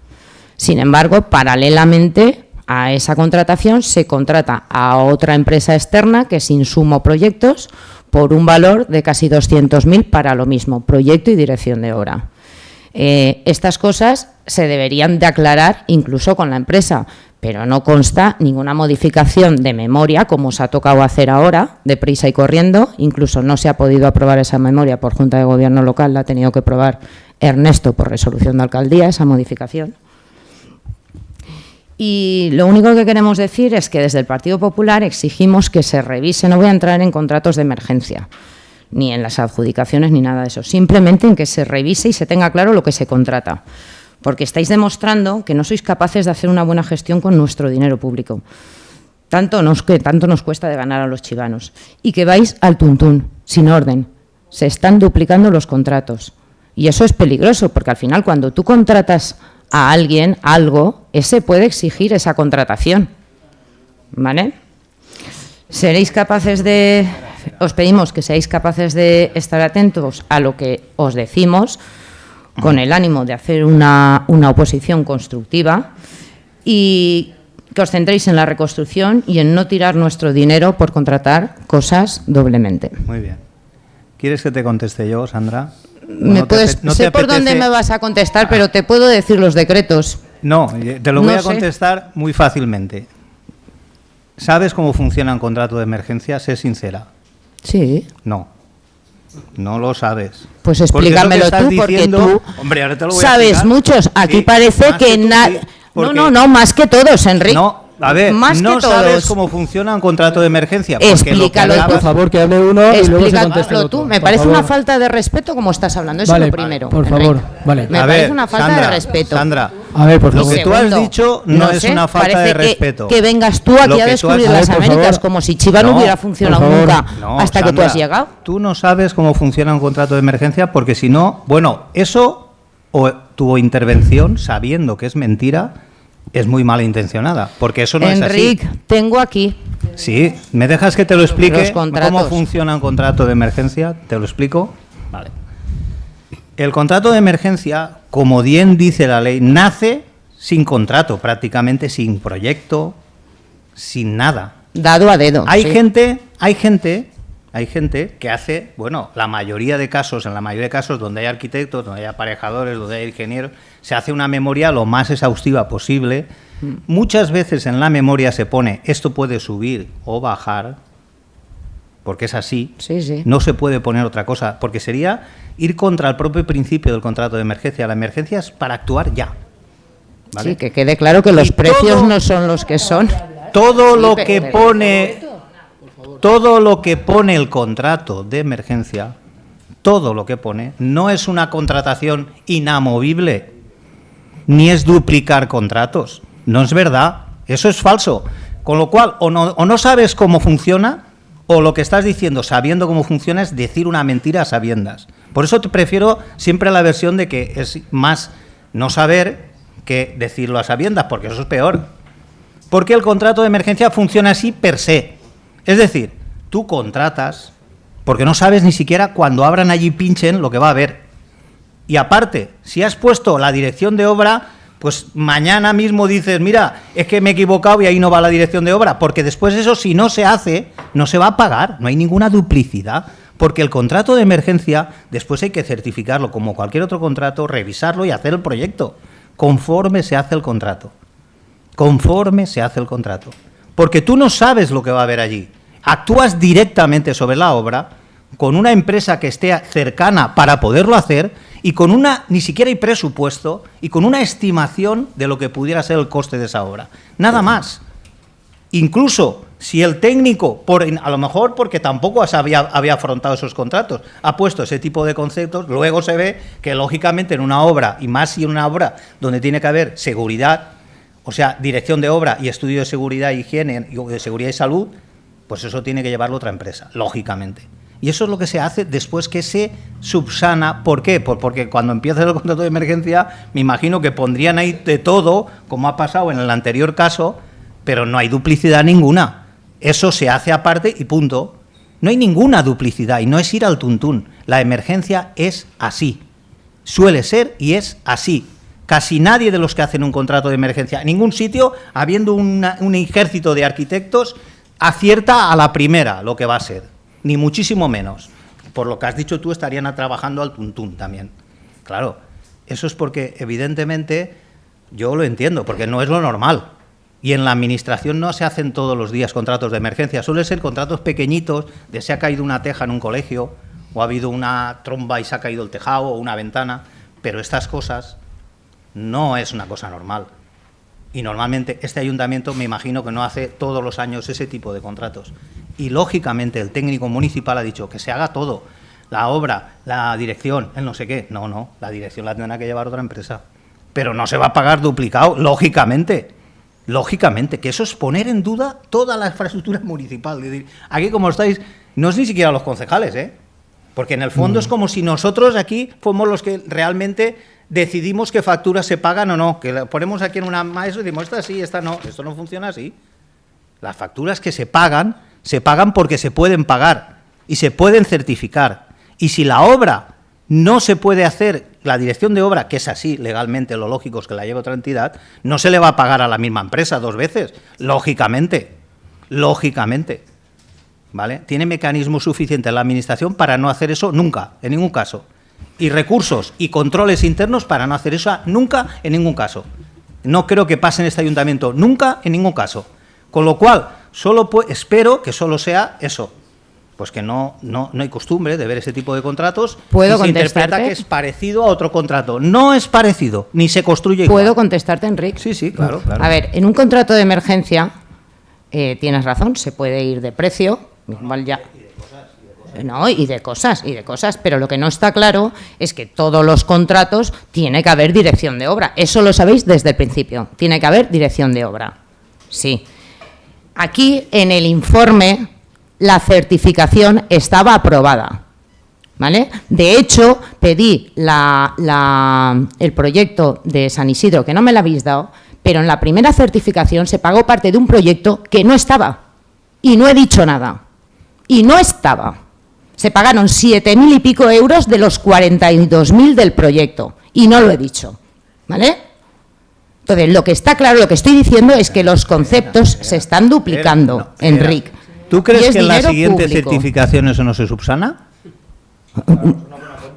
Sin embargo, paralelamente a esa contratación se contrata a otra empresa externa, que es Insumo Proyectos, por un valor de casi 200.000 para lo mismo, proyecto y dirección de obra. Estas cosas se deberían de aclarar incluso con la empresa, pero no consta ninguna modificación de memoria, como os ha tocado hacer ahora, deprisa y corriendo. Incluso no se ha podido aprobar esa memoria por Junta de Gobierno local, la ha tenido que aprobar Ernesto por resolución de alcaldía, esa modificación. Y lo único que queremos decir es que desde el Partido Popular exigimos que se revise, no voy a entrar en contratos de emergencia, ni en las adjudicaciones ni nada de eso, simplemente en que se revise y se tenga claro lo que se contrata, porque estáis demostrando que no sois capaces de hacer una buena gestión con nuestro dinero público. Tanto nos cuesta de ganar a los chivanos, y que vais al tuntún, sin orden. Se están duplicando los contratos, y eso es peligroso, porque al final cuando tú contratas a alguien algo, ese puede exigir esa contratación, ¿vale? Os pedimos que seáis capaces de estar atentos a lo que os decimos, con el ánimo de hacer una oposición constructiva, y que os centréis en la reconstrucción y en no tirar nuestro dinero por contratar cosas doblemente. Muy bien. ¿Quieres que te conteste yo, Sandra? Sé por dónde me vas a contestar, pero te puedo decir los decretos. No, te lo voy a sé. contestar muy fácilmente. ¿Sabes cómo funciona un contrato de emergencia? Sé sincera. Sí. No lo sabes. Pues Porque explícamelo eso que tú, estás porque diciendo, tú hombre, ahora te lo voy a sabes explicar. muchos. Aquí Sí, parece más que tú, nadie... sí, porque- No, más que todos, Enrique. No, a ver, más no que sabes todos. cómo funciona un contrato de emergencia. Porque Explícalo, lo que Por favor, que hable uno y luego se conteste el Explícalo otro. tú. Me Por parece favor. una falta de respeto como estás hablando. Eso Vale, es lo primero. por Enrique. favor, vale. Me A parece ver, una falta Sandra, de respeto. Sandra, A ver, por lo favor. que tú has dicho no es una falta de parece respeto. Que vengas tú aquí Lo a que tú descubrir has- las A ver, por Américas, favor. como si Chiva no No, hubiera funcionado por favor. nunca No, hasta que tú Sandra, has llegado. Tú no sabes cómo funciona un contrato de emergencia porque si no, bueno, eso o tu intervención sabiendo que es mentira es muy malintencionada, porque eso no Enrique, es así. tengo aquí. Sí, ¿me dejas que te lo Los explique contratos. cómo funciona un contrato de emergencia? ¿Te lo explico? Vale. El contrato de emergencia, como bien dice la ley, nace sin contrato, prácticamente sin proyecto, sin nada. Dado a dedo. Hay sí. gente Hay gente que hace, bueno, en la mayoría de casos donde hay arquitectos, donde hay aparejadores, donde hay ingenieros, se hace una memoria lo más exhaustiva posible. Muchas veces en la memoria se pone, esto puede subir o bajar, porque es así. Sí, sí. No se puede poner otra cosa, porque sería ir contra el propio principio del contrato de emergencia. La emergencia es para actuar ya. ¿Vale? Sí, que quede claro que los Y precios todo- no son los que son. Todo Sí, lo pero- que pero- pone, todo lo que pone el contrato de emergencia, todo lo que pone, no es una contratación inamovible, ni es duplicar contratos. No es verdad, eso es falso. Con lo cual, o no sabes cómo funciona, o lo que estás diciendo sabiendo cómo funciona es decir una mentira a sabiendas. Por eso te prefiero siempre la versión de que es más no saber que decirlo a sabiendas, porque eso es peor. Porque el contrato de emergencia funciona así per se. Es decir, tú contratas porque no sabes ni siquiera cuando abran allí pinchen lo que va a haber. Y aparte, si has puesto la dirección de obra, pues mañana mismo dices, mira, es que me he equivocado y ahí no va la dirección de obra, porque después eso, si no se hace, no se va a pagar, no hay ninguna duplicidad, porque el contrato de emergencia después hay que certificarlo como cualquier otro contrato, revisarlo y hacer el proyecto, conforme se hace el contrato. Conforme se hace el contrato. Porque tú no sabes lo que va a haber allí. Actúas directamente sobre la obra con una empresa que esté cercana para poderlo hacer y con una, ni siquiera hay presupuesto, y con una estimación de lo que pudiera ser el coste de esa obra. Nada más. Incluso si el técnico, a lo mejor porque tampoco había afrontado esos contratos, ha puesto ese tipo de conceptos, luego se ve que lógicamente en una obra, y más si en una obra donde tiene que haber seguridad, o sea, dirección de obra y estudio de seguridad e higiene, de seguridad y salud, pues eso tiene que llevarlo otra empresa, lógicamente. Y eso es lo que se hace después que se subsana. ¿Por qué? Pues porque cuando empieza el contrato de emergencia, me imagino que pondrían ahí de todo, como ha pasado en el anterior caso, pero no hay duplicidad ninguna. Eso se hace aparte y punto. No hay ninguna duplicidad y no es ir al tuntún. La emergencia es así. Suele ser y es así. Casi nadie de los que hacen un contrato de emergencia, en ningún sitio, habiendo un ejército de arquitectos, acierta a la primera lo que va a ser. Ni muchísimo menos. Por lo que has dicho tú, estarían trabajando al tuntún también. Claro, eso es porque, evidentemente, yo lo entiendo, porque no es lo normal. Y en la administración no se hacen todos los días contratos de emergencia. Suelen ser contratos pequeñitos, de se ha caído una teja en un colegio, o ha habido una tromba y se ha caído el tejado, o una ventana. Pero estas cosas no es una cosa normal. Y normalmente este ayuntamiento me imagino que no hace todos los años ese tipo de contratos. Y lógicamente el técnico municipal ha dicho que se haga todo, la obra, la dirección, el no sé qué. No, la dirección la tendrá que llevar otra empresa. Pero no se va a pagar duplicado, lógicamente. Lógicamente, que eso es poner en duda toda la infraestructura municipal. Es decir, aquí como estáis, no es ni siquiera los concejales, ¿eh? Porque en el fondo es como si nosotros aquí fuéramos los que realmente decidimos qué facturas se pagan o no, que la ponemos aquí en una maestro y decimos, esta sí, esta no, esto no funciona así. Las facturas que se pagan porque se pueden pagar y se pueden certificar. Y si la obra no se puede hacer, la dirección de obra, que es así legalmente, lo lógico es que la lleve otra entidad, no se le va a pagar a la misma empresa 2 veces, lógicamente, ¿vale? Tiene mecanismos suficientes la administración para no hacer eso nunca, en ningún caso. Y recursos y controles internos para no hacer eso nunca, en ningún caso. No creo que pase en este ayuntamiento nunca, en ningún caso. Con lo cual, espero que solo sea eso. Pues que no hay costumbre de ver ese tipo de contratos. ¿Puedo y se interpreta contestarte? que es parecido a otro contrato. No es parecido, ni se construye igual. ¿Puedo contestarte, Enrique? Sí, claro. A ver, en un contrato de emergencia, tienes razón, se puede ir de precio, igual ya. No, y de cosas, pero lo que no está claro es que todos los contratos tiene que haber dirección de obra. Eso lo sabéis desde el principio. Tiene que haber dirección de obra. Sí. Aquí en el informe la certificación estaba aprobada, ¿vale? De hecho, pedí el proyecto de San Isidro, que no me lo habéis dado, pero en la primera certificación se pagó parte de un proyecto que no estaba. Y no he dicho nada. Y no estaba. Se pagaron 7.000 y pico euros de los 42.000 del proyecto. Y no lo he dicho, ¿vale? Entonces, lo que está claro, lo que estoy diciendo es que los conceptos se están duplicando, Enrique. ¿Tú crees que en la dinero siguiente público. certificación eso no se subsana?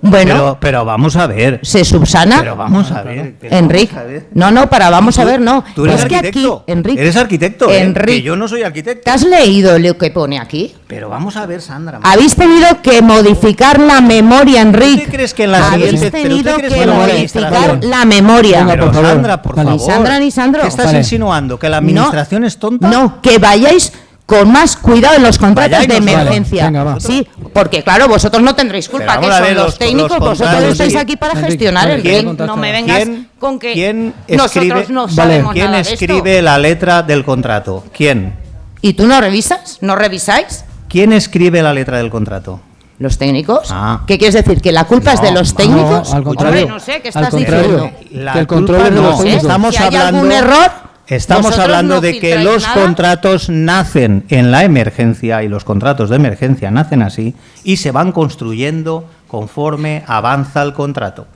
Bueno, Pero vamos a ver. ¿se subsana? Pero vamos a ver. Enrique, vamos a ver, no. Tú eres Es que arquitecto. aquí, Enrique, Eres arquitecto, Enrique, que yo no soy arquitecto. ¿te has leído lo que pone aquí? Pero vamos a ver, Sandra. Habéis tenido que modificar la memoria, Enrique. ¿Usted crees que en la Habéis siguiente- pero usted tenido crees que que la modificar administración- la memoria. Venga, Pero por favor. Sandra, por Vale. favor. Ni Sandra ni Sandro. ¿Qué estás Vale. insinuando? ¿Que la administración es tonta? No, que vayáis con más cuidado en los contratos Vayáis de nosotros. emergencia. Venga, va. Sí, porque claro, vosotros no tendréis culpa, Pero que vamos a son ver, los los técnicos, vosotros contratos, estáis sí. aquí para Enrique, gestionar el ¿quién- ring. No me vengas con que ¿Quién nosotros no Vale. sabemos ¿Quién nada de esto. escribe la letra del contrato? ¿Quién? ¿Y tú no revisas? ¿No revisáis? ¿Quién escribe la letra del contrato? ¿Los técnicos? Ah. ¿Qué quieres decir? ¿Que la culpa es de los técnicos? al contrario. Hombre, no sé, ¿qué Al estás contrario. diciendo? Que el control es de los no, técnicos. estamos Si hay hablando, algún error, estamos vosotros hablando no de que filtráis los nada. contratos nacen en la emergencia y los contratos de emergencia nacen así y se van construyendo conforme avanza el contrato.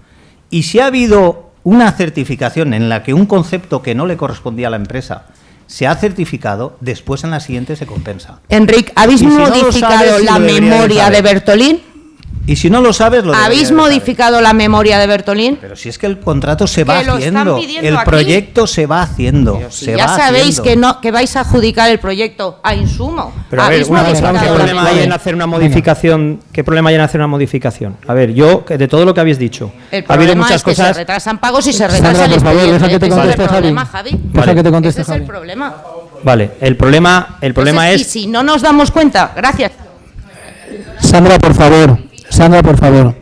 Y si ha habido una certificación en la que un concepto que no le correspondía a la empresa se ha certificado, después en la siguiente se compensa. Enrique, ¿habéis Y si no lo modificado sabes, sí la lo deberías de memoria saber. de Bertolín? Y si no lo sabes, lo ¿Habéis deberías de saber. modificado la memoria de Bertolín? Pero si es que el contrato se va Que lo están haciendo, pidiendo el aquí. proyecto se va haciendo, Pero si se ya va sabéis haciendo. que vais a adjudicar el proyecto a insumo. Pero a ver, ¿Habéis una cosa, modificado ¿qué la problema hay memoria? en hacer una modificación? ¿Qué problema hay en hacer una modificación? A ver, yo, que de todo lo que habéis dicho, El ha habido problema muchas es que cosas. se retrasan pagos y se Sandra, retrasa el por favor, expediente. deja que te Ese es el conteste, problema, Javi. Javi. Deja que te conteste, Ese es el Javi. problema. Vale, el problema Entonces, es. y si no nos damos cuenta, gracias. Sandra, por favor. Sandra, por favor.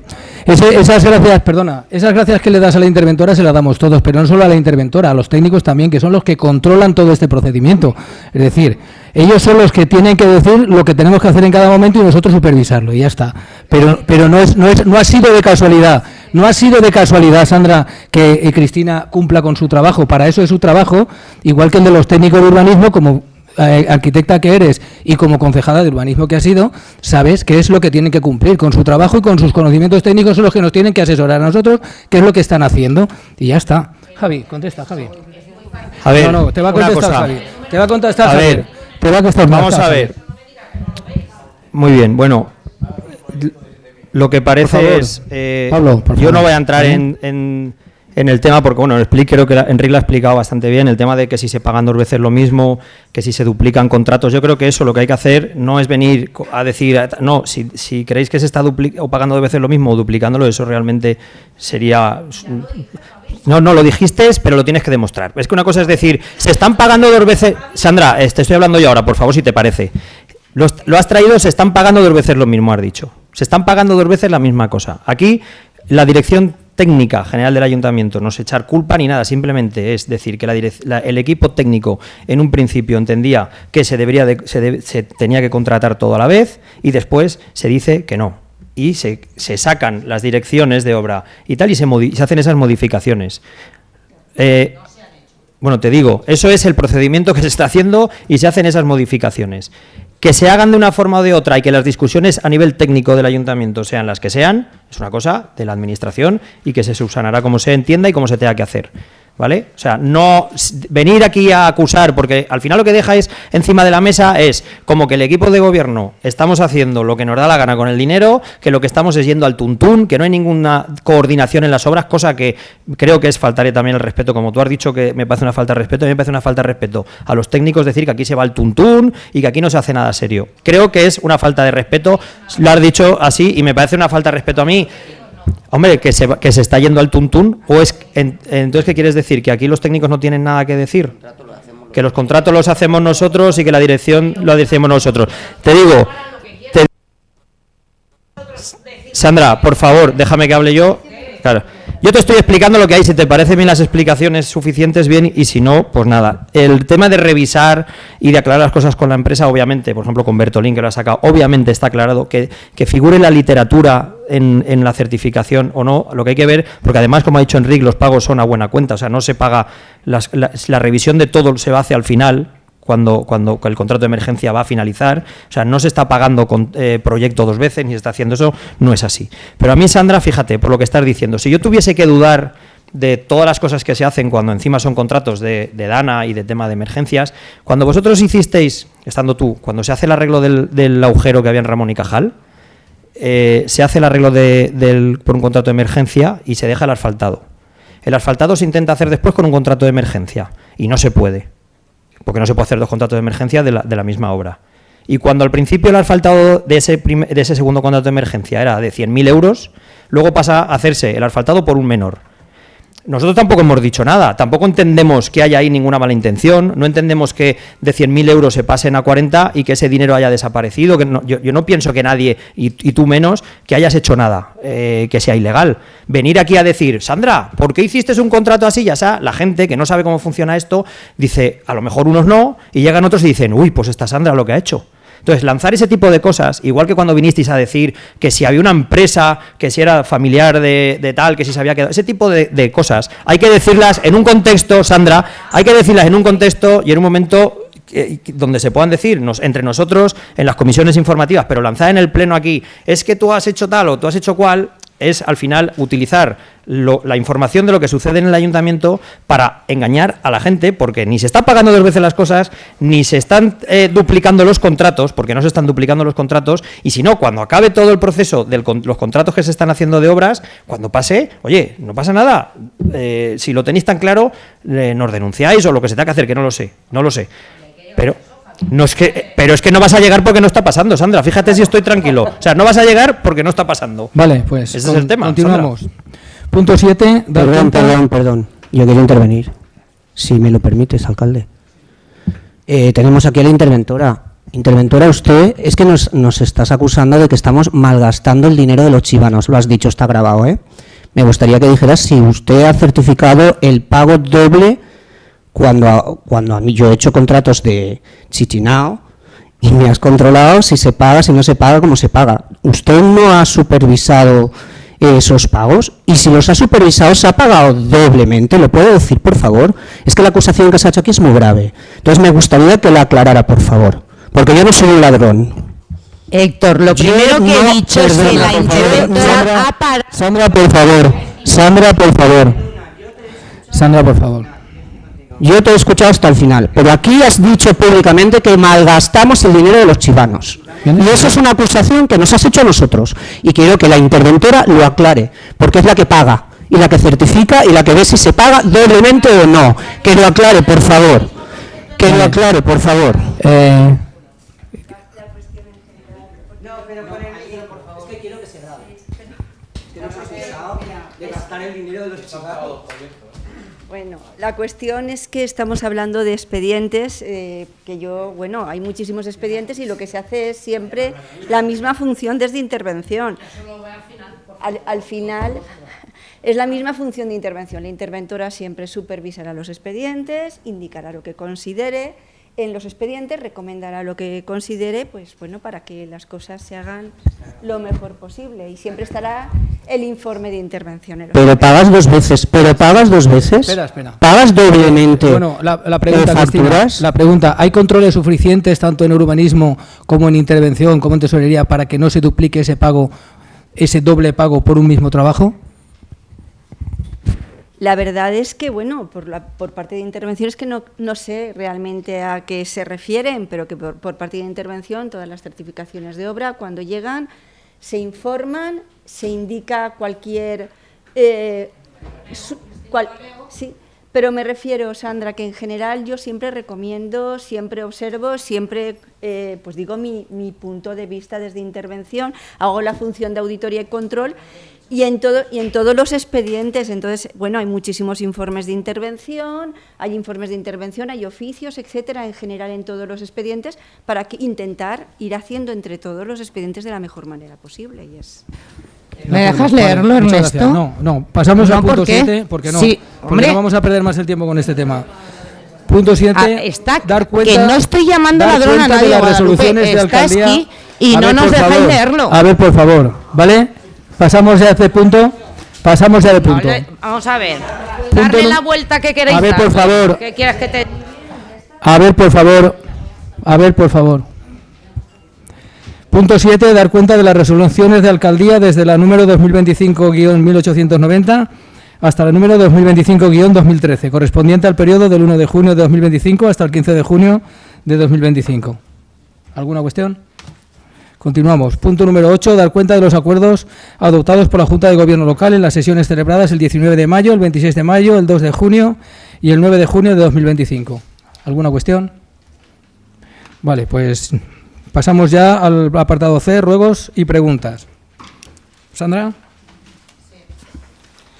Esas gracias, perdona, esas gracias que le das a la interventora se las damos todos, pero no solo a la interventora, a los técnicos también, que son los que controlan todo este procedimiento. Es decir, ellos son los que tienen que decir lo que tenemos que hacer en cada momento y nosotros supervisarlo, y ya está. Pero no ha sido de casualidad. No ha sido de casualidad, Sandra, que Cristina cumpla con su trabajo. Para eso es su trabajo, igual que el de los técnicos de urbanismo, como arquitecta que eres y como concejala de urbanismo que has sido, sabes qué es lo que tienen que cumplir con su trabajo y con sus conocimientos técnicos, son los que nos tienen que asesorar a nosotros qué es lo que están haciendo, y ya está. Javi, contesta, Javi. A ver, No, te va a una contestar cosa. Javi. Te va a contestar A Javi. ver, Te va a contestar Vamos Marta, a Javi. ver. Muy bien, bueno. Lo que parece Por favor, es. Pablo, por yo favor. no voy a entrar ¿Sí? en el tema, porque bueno, creo que Enrique lo ha explicado bastante bien, el tema de que si se pagan 2 veces lo mismo, que si se duplican contratos. Yo creo que eso lo que hay que hacer no es venir a decir, no, si creéis que se está o pagando 2 veces lo mismo o duplicándolo, eso realmente sería. No, lo dijiste, pero lo tienes que demostrar. Es que una cosa es decir, se están pagando 2 veces. Sandra, te estoy hablando yo ahora, por favor, si te parece. Lo has traído, se están pagando 2 veces lo mismo, has dicho. Se están pagando 2 veces la misma cosa. Aquí, la dirección técnica general del ayuntamiento no es echar culpa ni nada, simplemente es decir que el equipo técnico en un principio entendía que se tenía que contratar todo a la vez y después se dice que no. Y se sacan las direcciones de obra y tal y se hacen esas modificaciones. Bueno, te digo, eso es el procedimiento que se está haciendo y se hacen esas modificaciones. Que se hagan de una forma o de otra y que las discusiones a nivel técnico del ayuntamiento sean las que sean, es una cosa de la administración y que se subsanará como se entienda y como se tenga que hacer. ¿Vale? O sea, no venir aquí a acusar, porque al final lo que dejáis encima de la mesa es como que el equipo de gobierno estamos haciendo lo que nos da la gana con el dinero, que lo que estamos es yendo al tuntún, que no hay ninguna coordinación en las obras, cosa que creo que es faltarle también el respeto, como tú has dicho que me parece una falta de respeto, a mí me parece una falta de respeto a los técnicos decir que aquí se va al tuntún y que aquí no se hace nada serio. Creo que es una falta de respeto, lo has dicho así y me parece una falta de respeto a mí. Hombre, que se está yendo al tuntún, o es entonces ¿qué quieres decir? ¿Que aquí los técnicos no tienen nada que decir? Que los contratos los hacemos nosotros y que la dirección lo decimos nosotros. Te digo, Sandra, por favor, déjame que hable yo. Claro. Yo te estoy explicando lo que hay, si te parecen bien las explicaciones suficientes, bien, y si no, pues nada. El tema de revisar y de aclarar las cosas con la empresa, obviamente, por ejemplo con Bertolín, que lo ha sacado, obviamente está aclarado que figure la literatura en la certificación o no, lo que hay que ver, porque además, como ha dicho Enrique, los pagos son a buena cuenta, o sea, no se paga, la revisión de todo se hace al final, cuando el contrato de emergencia va a finalizar, o sea, no se está pagando con proyecto 2 veces, ni se está haciendo eso, no es así. Pero a mí, Sandra, fíjate, por lo que estás diciendo, si yo tuviese que dudar de todas las cosas que se hacen cuando encima son contratos de Dana y de tema de emergencias. Cuando vosotros hicisteis, estando tú, cuando se hace el arreglo del agujero que había en Ramón y Cajal, se hace el arreglo por un contrato de emergencia y se deja el asfaltado. El asfaltado se intenta hacer después con un contrato de emergencia y no se puede, porque no se puede hacer dos contratos de emergencia de la misma obra. Y cuando al principio el asfaltado de ese segundo contrato de emergencia era de 100.000 euros, luego pasa a hacerse el asfaltado por un menor. Nosotros tampoco hemos dicho nada, tampoco entendemos que haya ahí ninguna mala intención, no entendemos que de 100.000 euros se pasen a 40 y que ese dinero haya desaparecido. Que no, yo no pienso que nadie, y tú menos, que hayas hecho nada, que sea ilegal. Venir aquí a decir, Sandra, ¿por qué hiciste un contrato así? Ya sea, la gente que no sabe cómo funciona esto, dice, a lo mejor unos no, y llegan otros y dicen, uy, pues esta Sandra lo que ha hecho. Entonces, lanzar ese tipo de cosas, igual que cuando vinisteis a decir que si había una empresa, que si era familiar de tal, que si se había quedado, ese tipo de cosas, hay que decirlas en un contexto, Sandra, hay que decirlas en un contexto y en un momento donde se puedan decir entre nosotros en las comisiones informativas, pero lanzar en el pleno aquí, es que tú has hecho tal o tú has hecho cual, es al final utilizar la información de lo que sucede en el ayuntamiento para engañar a la gente, porque ni se están pagando dos veces las cosas, ni se están duplicando los contratos, porque no se están duplicando los contratos, y si no, cuando acabe todo el proceso de los contratos que se están haciendo de obras, cuando pase, oye, no pasa nada, si lo tenéis tan claro, nos denunciáis o lo que se tenga que hacer, que no lo sé, pero... pero es que no vas a llegar porque no está pasando, Sandra. Fíjate si estoy tranquilo. O sea, no vas a llegar porque no está pasando. Vale, pues ese es el tema. Continuamos. Sandra. Punto 7. Perdón. Yo quiero intervenir. Si me lo permites, alcalde. Tenemos aquí a la interventora. Interventora, usted es que nos estás acusando de que estamos malgastando el dinero de los chivanos. Lo has dicho, está grabado, ¿eh? Me gustaría que dijeras si usted ha certificado el pago doble cuando a mí yo he hecho contratos de Chichinao y me has controlado si se paga, si no se paga, cómo se paga. ¿Usted no ha supervisado esos pagos? Y si los ha supervisado, ¿se ha pagado doblemente? ¿Lo puede decir, por favor? Es que la acusación que se ha hecho aquí es muy grave. Entonces me gustaría que la aclarara, por favor. Porque yo no soy un ladrón. Héctor, lo primero que he dicho es que la interventora ha parado... Sandra, por favor. Sandra, por favor. Yo te he escuchado hasta el final, pero aquí has dicho públicamente que malgastamos el dinero de los chivanos. Y eso es una acusación que nos has hecho a nosotros. Y quiero que la interventora lo aclare, porque es la que paga, y la que certifica, y la que ve si se paga doblemente o no. Que lo aclare, por favor. Que lo aclare, por favor. Bueno, la cuestión es que estamos hablando de expedientes, hay muchísimos expedientes y lo que se hace es siempre la misma función desde intervención. Al final es la misma función de intervención. La interventora siempre supervisará los expedientes, indicará lo que considere. En los expedientes recomendará lo que considere, para que las cosas se hagan lo mejor posible. Y siempre estará el informe de intervención. Pero pagas dos veces. Espera. ¿Pagas doblemente? Bueno, la pregunta, facturas? Cristina, la pregunta, ¿hay controles suficientes tanto en urbanismo como en intervención, como en tesorería, para que no se duplique ese doble pago por un mismo trabajo? La verdad es que, por parte de intervención es que no sé realmente a qué se refieren, pero que por parte de intervención todas las certificaciones de obra, cuando llegan, se informan, se indica cualquier... sí, pero me refiero, Sandra, que en general yo siempre recomiendo, siempre observo, siempre digo mi punto de vista desde intervención, hago la función de auditoría y control. Y en todos los expedientes, entonces, hay muchísimos informes de intervención, hay oficios, etcétera, en general en todos los expedientes, para intentar ir haciendo entre todos los expedientes de la mejor manera posible. ¿Me dejas leerlo, Ernesto? No, pasamos al punto 7, porque no vamos a perder más el tiempo con este tema. Punto 7, dar cuenta... Que no estoy llamando ladrón a nadie, de las resoluciones de alcaldía. Aquí y no nos dejáis leerlo. A ver, por favor, ¿vale? Pasamos ya a este punto. Vamos a ver. Darle la vuelta que queréis. A ver, por favor. ¿Qué quieres que te...? A ver, por favor. Punto 7. Dar cuenta de las resoluciones de alcaldía desde la número 2025-1890 hasta el número 2025-2013, correspondiente al periodo del 1 de junio de 2025 hasta el 15 de junio de 2025. ¿Alguna cuestión? Continuamos. Punto número 8. Dar cuenta de los acuerdos adoptados por la Junta de Gobierno Local en las sesiones celebradas el 19 de mayo, el 26 de mayo, el 2 de junio y el 9 de junio de 2025. ¿Alguna cuestión? Vale, pues pasamos ya al apartado C, ruegos y preguntas. Sandra.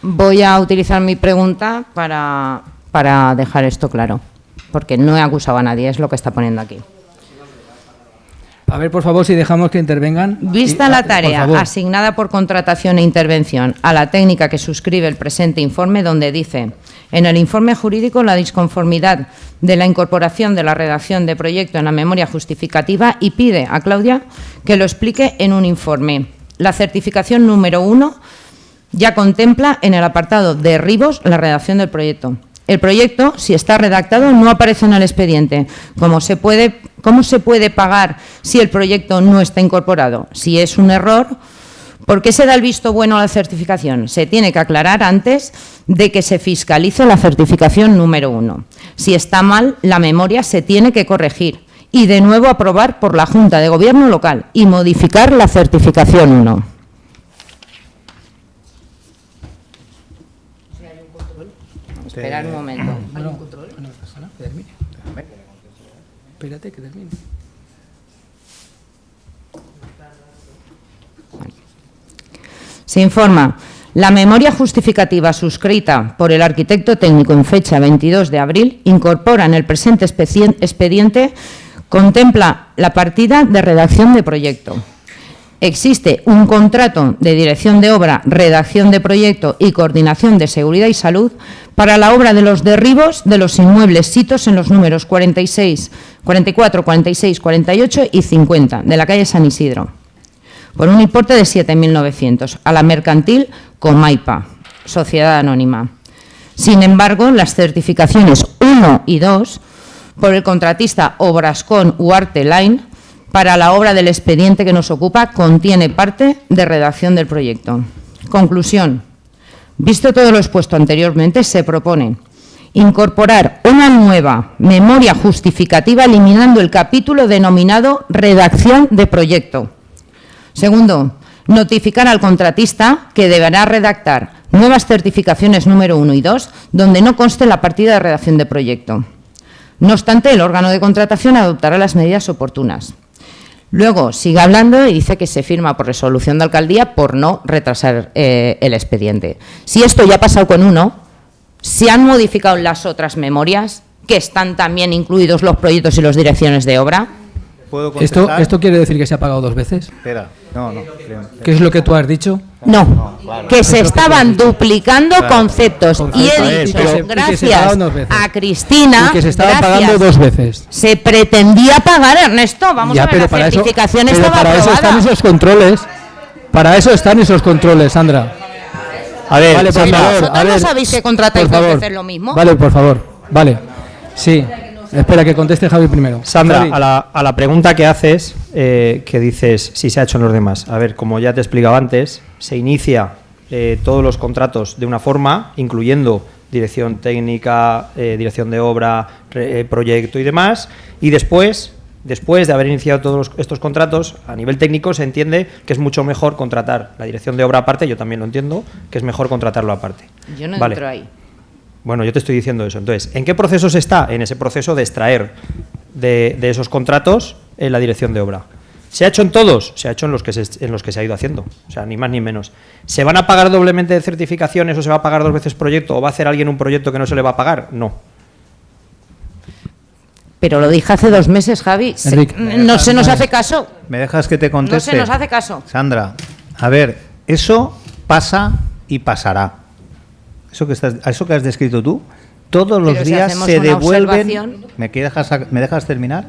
Voy a utilizar mi pregunta para dejar esto claro, porque no he acusado a nadie, es lo que está poniendo aquí. A ver, por favor, si dejamos que intervengan. Vista la tarea asignada por contratación e intervención a la técnica que suscribe el presente informe, donde dice: en el informe jurídico la disconformidad de la incorporación de la redacción de proyecto en la memoria justificativa, y pide a Claudia que lo explique en un informe. La certificación número 1 ya contempla en el apartado derribos la redacción del proyecto. El proyecto, si está redactado, no aparece en el expediente. ¿Cómo se puede pagar si el proyecto no está incorporado? Si es un error, ¿por qué se da el visto bueno a la certificación? Se tiene que aclarar antes de que se fiscalice la certificación número 1. Si está mal, la memoria se tiene que corregir y de nuevo aprobar por la Junta de Gobierno Local y modificar la certificación 1. Esperar un momento. ¿Hay un control? No pasa nada, que termine. Espérate que termine. Se informa: la memoria justificativa suscrita por el arquitecto técnico en fecha 22 de abril incorpora en el presente expediente, contempla la partida de redacción de proyecto. Existe un contrato de dirección de obra, redacción de proyecto y coordinación de seguridad y salud para la obra de los derribos de los inmuebles sitos en los números 46, 44, 46, 48 y 50 de la calle San Isidro, por un importe de 7.900, a la mercantil Comaipa, sociedad anónima. Sin embargo, las certificaciones 1 y 2 por el contratista Obrascón Huarte Line para la obra del expediente que nos ocupa contiene parte de redacción del proyecto. Conclusión. Visto todo lo expuesto anteriormente, se propone incorporar una nueva memoria justificativa eliminando el capítulo denominado redacción de proyecto. Segundo, notificar al contratista que deberá redactar nuevas certificaciones número 1 y 2 donde no conste la partida de redacción de proyecto. No obstante, el órgano de contratación adoptará las medidas oportunas. Luego sigue hablando y dice que se firma por resolución de alcaldía por no retrasar el expediente. Si esto ya ha pasado con uno, ¿se han modificado las otras memorias que están también incluidos los proyectos y las direcciones de obra? ¿Puedo contestar? ¿Esto quiere decir que se ha pagado 2 veces? Espera, no. ¿Qué es lo que tú has dicho? No, claro. que se estaban duplicando conceptos y he dicho, que se gracias pagaban 2 veces. a Cristina, Y que se estaban gracias, pagando 2 veces. se pretendía pagar, Ernesto, vamos a ver, la certificación estaba para eso aprobada. están esos controles. Para eso están esos controles, Sandra. A ver, Vale, por Sandra, favor. ¿Vosotros A ver, no sabéis que contratáis por 2 favor. veces lo mismo? Vale, por favor. Vale. Sí. Espera, que conteste Javi primero. Sandra, Javi. a la pregunta que haces, que dices si se ha hecho en los demás. A ver, como ya te he explicado antes, se inicia todos los contratos de una forma, incluyendo dirección técnica, dirección de obra, proyecto y demás, y después de haber iniciado todos estos contratos, a nivel técnico se entiende que es mucho mejor contratar la dirección de obra aparte, yo también lo entiendo, que es mejor contratarlo aparte. Yo no Vale. entro ahí. Bueno, yo te estoy diciendo eso. Entonces, ¿en qué proceso se está? En ese proceso de extraer de esos contratos la dirección de obra. ¿Se ha hecho en todos? Se ha hecho en los que se ha ido haciendo. O sea, ni más ni menos. ¿Se van a pagar doblemente de certificaciones o se va a pagar 2 veces proyecto? ¿O va a hacer alguien un proyecto que no se le va a pagar? No. Pero lo dije hace 2 meses, Javi. Enrique, No se nos hace caso. ¿Me dejas que te conteste? No se nos hace caso. Sandra, a ver, eso pasa y pasará. Eso que has descrito tú, todos los Pero si días hacemos se una devuelven. observación- ¿Me dejas terminar?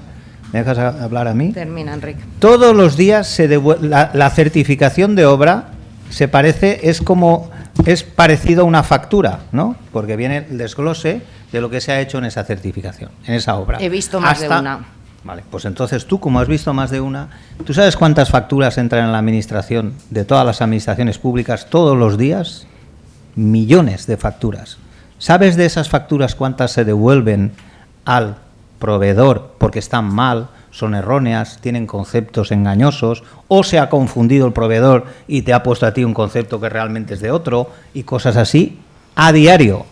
¿Me dejas hablar a mí? Termina, Enrique. Todos los días se la certificación de obra se parece, es parecido a una factura, ¿no? Porque viene el desglose de lo que se ha hecho en esa certificación, en esa obra. He visto más de una. Vale, pues entonces tú, como has visto más de una, ¿tú sabes cuántas facturas entran en la administración, de todas las administraciones públicas, todos los días? millones de facturas. ¿Sabes de esas facturas cuántas se devuelven al proveedor porque están mal, son erróneas, tienen conceptos engañosos, o se ha confundido el proveedor y te ha puesto a ti un concepto que realmente es de otro, y cosas así? A diario.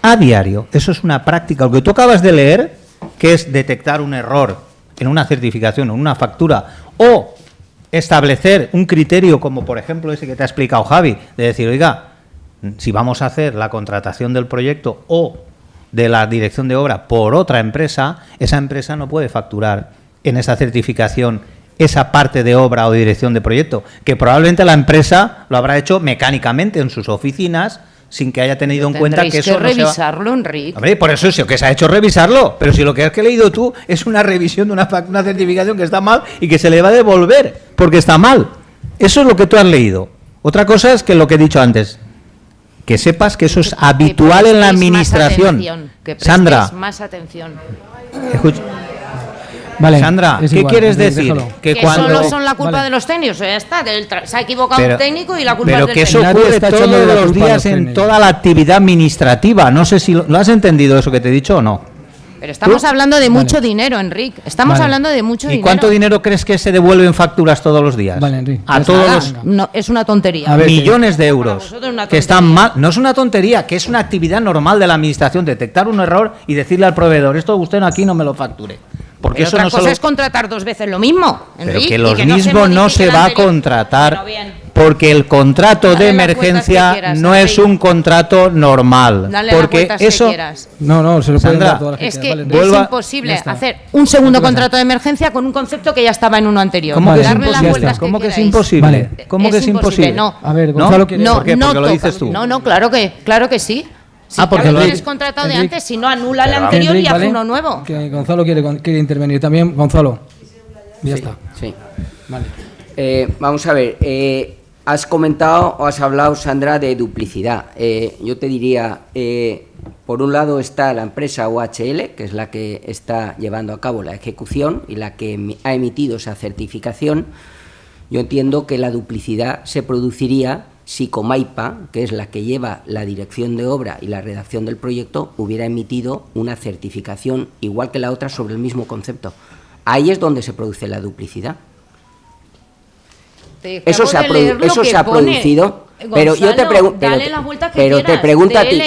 A diario. Eso es una práctica. Lo que tú acabas de leer, que es detectar un error en una certificación o en una factura, o establecer un criterio como, por ejemplo, ese que te ha explicado Javi, de decir, oiga, si vamos a hacer la contratación del proyecto o de la dirección de obra por otra empresa, esa empresa no puede facturar en esa certificación esa parte de obra o dirección de proyecto, que probablemente la empresa lo habrá hecho mecánicamente en sus oficinas sin que haya tenido en cuenta que eso no se va... Tendréis que revisarlo, Enrique. Hombre, por eso es que se ha hecho revisarlo, pero si lo que has leído tú es una revisión de una certificación que está mal y que se le va a devolver porque está mal. Eso es lo que tú has leído. Otra cosa es que lo que he dicho antes, que sepas que eso es habitual en la administración. Sandra, más atención. Escucha. Vale, Sandra, es ¿qué igual, quieres déjalo. decir? Que cuando... solo son la culpa Vale. de los técnicos, ya está, se ha equivocado Pero- un técnico y la culpa Pero es del que eso técnico. Nadie ocurre está todos echándole la los culpa a días los en técnicos. toda la actividad administrativa. No sé si lo has entendido eso que te he dicho o no. Pero estamos hablando de mucho dinero, Enrique. Estamos Vale. hablando de mucho ¿Y dinero. cuánto dinero crees que se devuelve en facturas todos los días? Vale, Enrique. A Ya todos está. los... Venga. No, es una tontería. A ver, millones de Para euros vosotros es una que están tontería. mal. No es una tontería, que es una actividad normal de la administración, detectar un error y decirle al proveedor, esto usted aquí no me lo facture. Porque Pero eso otra no cosa solo... es contratar dos veces lo mismo, Pero Enrique, que y los se mismos no modifique se el va a anterior. contratar Bueno, bien. porque el contrato Dale de las vueltas que emergencia quieras, no es Enrique. un contrato normal. Dale las porque vueltas eso... que quieras. No, se lo pueden Sandra, dar todas las Es que quieran. es Vale, Vuelva- imposible Ya está. hacer un segundo ¿Qué pasa? contrato de emergencia con un concepto que ya estaba en uno anterior. ¿Cómo que es Darle las imposible? vueltas ¿Cómo que es queráis. imposible? Vale. ¿Cómo que es imposible? No. A ver, ¿No? Gonzalo quiere... No, ¿Por qué? no Porque lo toca. dices tú. No, claro que sí. Si porque ya lo lo- tienes contratado de Enrique, antes, si no anula el Pero- anterior y Enrique, hace ¿vale? uno nuevo. Que Gonzalo quiere intervenir también. Gonzalo. Ya está. Sí. Vale. Vamos a ver, has comentado o has hablado, Sandra, de duplicidad. Yo te diría, por un lado está la empresa OHL, que es la que está llevando a cabo la ejecución y la que ha emitido esa certificación. Yo entiendo que la duplicidad se produciría si Comaipa, que es la que lleva la dirección de obra y la redacción del proyecto, hubiera emitido una certificación igual que la otra sobre el mismo concepto. Ahí es donde se produce la duplicidad. Eso se ha, producido, pero yo te pregunto, te pregunto a ti,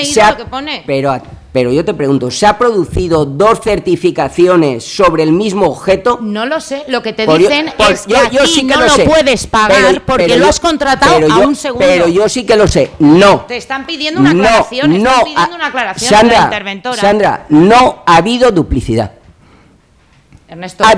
pero yo te pregunto, ¿se ha producido dos certificaciones sobre el mismo objeto? No lo sé, lo que te Pues yo- dicen pues es que yo aquí sí que no lo lo sé. puedes pagar porque lo has contratado a un segundo. Pero yo sí que lo sé, no. Te están pidiendo una aclaración, están pidiendo una aclaración de la interventora. Sandra, no ha habido duplicidad. Ernesto, Ha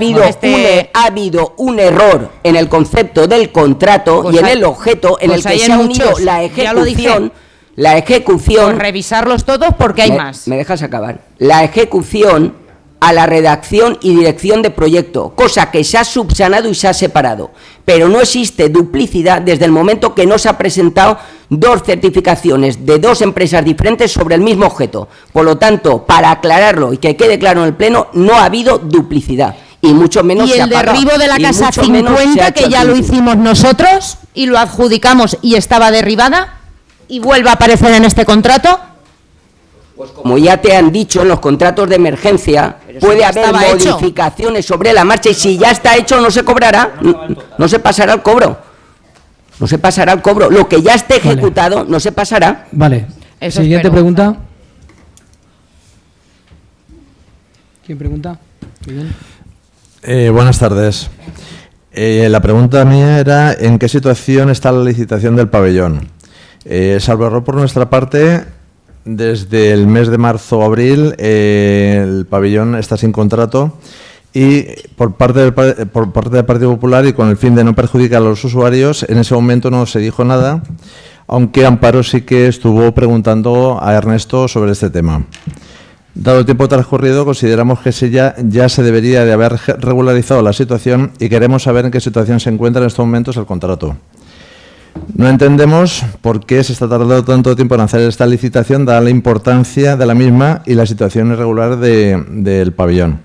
habido un error en el concepto del contrato Pues y en hay- el objeto en pues el que hay se ha en unido muchos, la ya lo dije. ejecución. La ejecución. Pues revisarlos todos porque hay más. ¿Me dejas acabar? La ejecución a la redacción y dirección de proyecto, cosa que se ha subsanado y se ha separado. Pero no existe duplicidad desde el momento que no se ha presentado dos certificaciones de dos empresas diferentes sobre el mismo objeto. Por lo tanto, para aclararlo y que quede claro en el Pleno, no ha habido duplicidad. Y mucho menos Y se ha el pagado. derribo de la Y casa mucho menos se ha 50, hecho que ya el lo tiempo. hicimos nosotros y lo adjudicamos y estaba derribada y vuelve a aparecer en este contrato. Como ya te han dicho, en los contratos de emergencia Pero si puede ya haber estaba hecho. modificaciones sobre la marcha y si ya está hecho no se cobrará, no se pasará el cobro. No se pasará el cobro. Lo que ya esté ejecutado no se pasará. Vale. Eso Siguiente espero. pregunta. ¿Quién pregunta? Miguel. Buenas tardes. La pregunta mía era ¿en qué situación está la licitación del pabellón? Salvo error por nuestra parte, desde el mes de marzo o abril el pabellón está sin contrato y por parte del Partido Popular y con el fin de no perjudicar a los usuarios, en ese momento no se dijo nada, aunque Amparo sí que estuvo preguntando a Ernesto sobre este tema. Dado el tiempo transcurrido, consideramos que ya se debería de haber regularizado la situación y queremos saber en qué situación se encuentra en estos momentos el contrato. No entendemos por qué se está tardando tanto tiempo en hacer esta licitación, dada la importancia de la misma y la situación irregular del pabellón.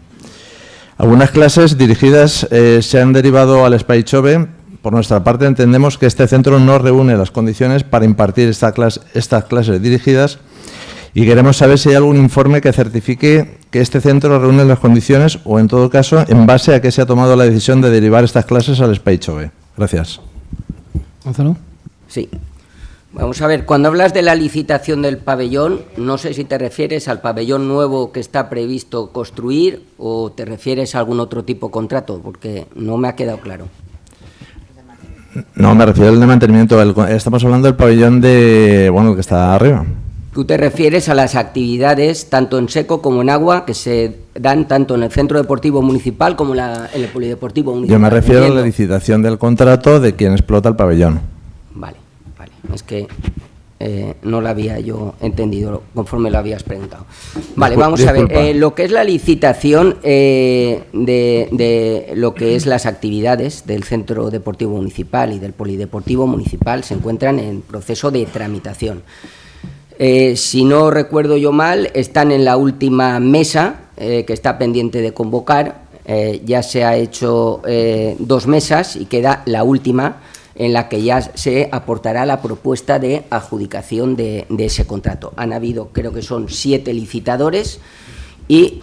Algunas clases dirigidas se han derivado al Spaichove por nuestra parte entendemos que este centro no reúne las condiciones para impartir estas clases dirigidas y queremos saber si hay algún informe que certifique que este centro reúne las condiciones o, en todo caso, en base a qué se ha tomado la decisión de derivar estas clases al Espai Jove. Gracias. Gonzalo. Sí. Vamos a ver, cuando hablas de la licitación del pabellón, no sé si te refieres al pabellón nuevo que está previsto construir o te refieres a algún otro tipo de contrato, porque no me ha quedado claro. No, me refiero al de mantenimiento. Estamos hablando del pabellón el que está arriba. Tú te refieres a las actividades, tanto en seco como en agua, que se dan tanto en el Centro Deportivo Municipal como en el Polideportivo Municipal. Yo me refiero a la licitación del contrato de quien explota el pabellón. Vale. Es que no lo había yo entendido conforme lo habías preguntado. Vale, vamos a ver. Lo que es la licitación de lo que es las actividades del Centro Deportivo Municipal y del Polideportivo Municipal se encuentran en proceso de tramitación. Si no recuerdo yo mal, están en la última mesa que está pendiente de convocar. Ya se ha hecho 2 mesas y queda la última, en la que ya se aportará la propuesta de adjudicación de ese contrato. Han habido, creo que son 7 licitadores y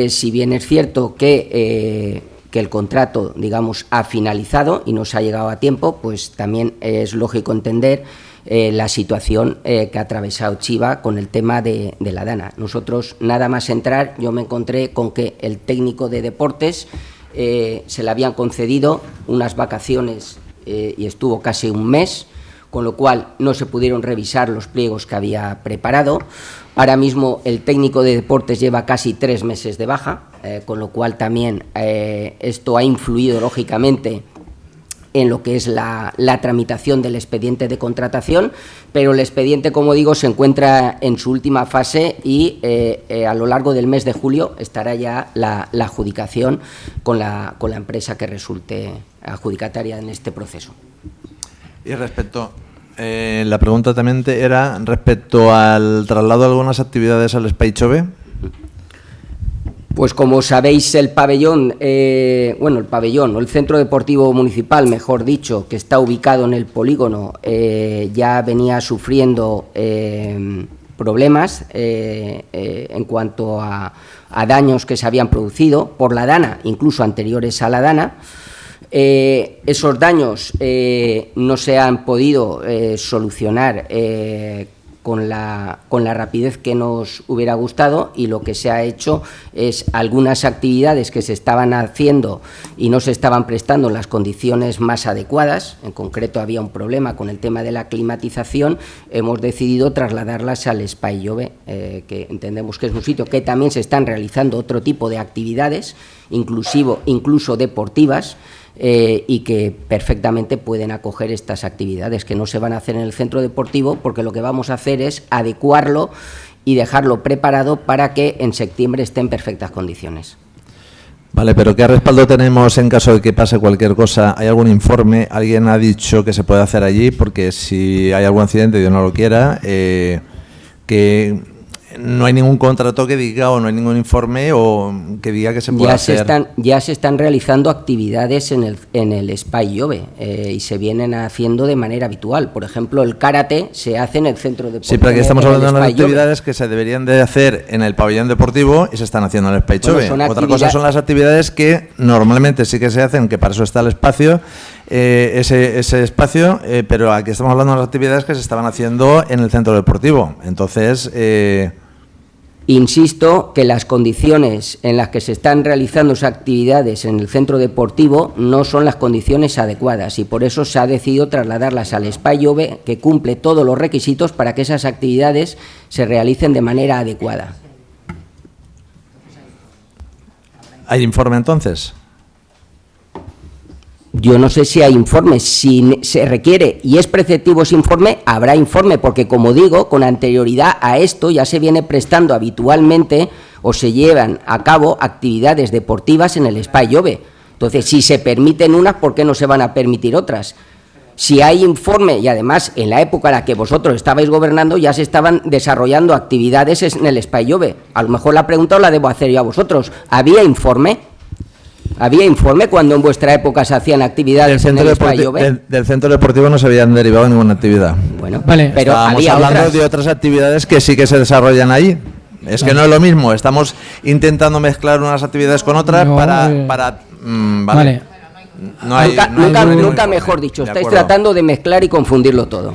si bien es cierto que el contrato, digamos, ha finalizado y nos ha llegado a tiempo, pues también es lógico entender la situación que ha atravesado Chiva con el tema de la Dana. Nosotros, nada más entrar, yo me encontré con que el técnico de deportes se le habían concedido unas vacaciones y estuvo casi un mes, con lo cual no se pudieron revisar los pliegos que había preparado. Ahora mismo el técnico de deportes lleva casi 3 meses de baja, con lo cual también esto ha influido lógicamente en lo que es la tramitación del expediente de contratación, pero el expediente, como digo, se encuentra en su última fase y a lo largo del mes de julio estará ya la adjudicación con la empresa que resulte adjudicataria en este proceso. Y respecto, la pregunta también era respecto al traslado de algunas actividades al Espai Jove. Pues como sabéis, el pabellón, o el Centro Deportivo Municipal, mejor dicho, que está ubicado en el polígono, ya venía sufriendo problemas en cuanto a daños que se habían producido por la Dana, incluso anteriores a la Dana. Esos daños no se han podido solucionar con la rapidez que nos hubiera gustado, y lo que se ha hecho es algunas actividades que se estaban haciendo y no se estaban prestando en las condiciones más adecuadas. En concreto había un problema con el tema de la climatización. Hemos decidido trasladarlas al Espai Jove, que entendemos que es un sitio que también se están realizando otro tipo de actividades, incluso deportivas, y que perfectamente pueden acoger estas actividades que no se van a hacer en el centro deportivo, porque lo que vamos a hacer es adecuarlo y dejarlo preparado para que en septiembre esté en perfectas condiciones. Vale, pero ¿qué respaldo tenemos en caso de que pase cualquier cosa? ¿Hay algún informe? ¿Alguien ha dicho que se puede hacer allí? Porque si hay algún accidente, Dios no lo quiera, que no hay ningún contrato que diga, o no hay ningún informe o que diga que se puede hacer. Ya se están realizando actividades en el Espai Jove y se vienen haciendo de manera habitual. Por ejemplo, el karate se hace en el centro deportivo. Sí, pero aquí estamos hablando de unas actividades que se deberían de hacer en el pabellón deportivo y se están haciendo en el Espai Jove. Otra cosa son las actividades que normalmente sí que se hacen, que para eso está el espacio, ese espacio, pero aquí estamos hablando de las actividades que se estaban haciendo en el centro deportivo. Entonces, insisto que las condiciones en las que se están realizando esas actividades en el centro deportivo no son las condiciones adecuadas, y por eso se ha decidido trasladarlas al Espai Jove, que cumple todos los requisitos para que esas actividades se realicen de manera adecuada. ¿Hay informe entonces? Yo no sé si hay informe. Si se requiere y es preceptivo ese informe, habrá informe, porque, como digo, con anterioridad a esto ya se viene prestando habitualmente o se llevan a cabo actividades deportivas en el Espai Jove. Entonces, si se permiten unas, ¿por qué no se van a permitir otras? Si hay informe, y además en la época en la que vosotros estabais gobernando ya se estaban desarrollando actividades en el Espai Jove. A lo mejor la pregunta os la debo hacer yo a vosotros. ¿Había informe? ¿Había informe cuando en vuestra época se hacían actividades en el estadio B? Del centro deportivo no se habían derivado ninguna actividad. Bueno, vale. pero Estábamos había hablando otras. de otras actividades que sí que se desarrollan ahí. Es que no es lo mismo. Estamos intentando mezclar unas actividades con otras No, vale. Vale. No hay, Nunca mejor dicho. De Estáis acuerdo. tratando de mezclar y confundirlo todo.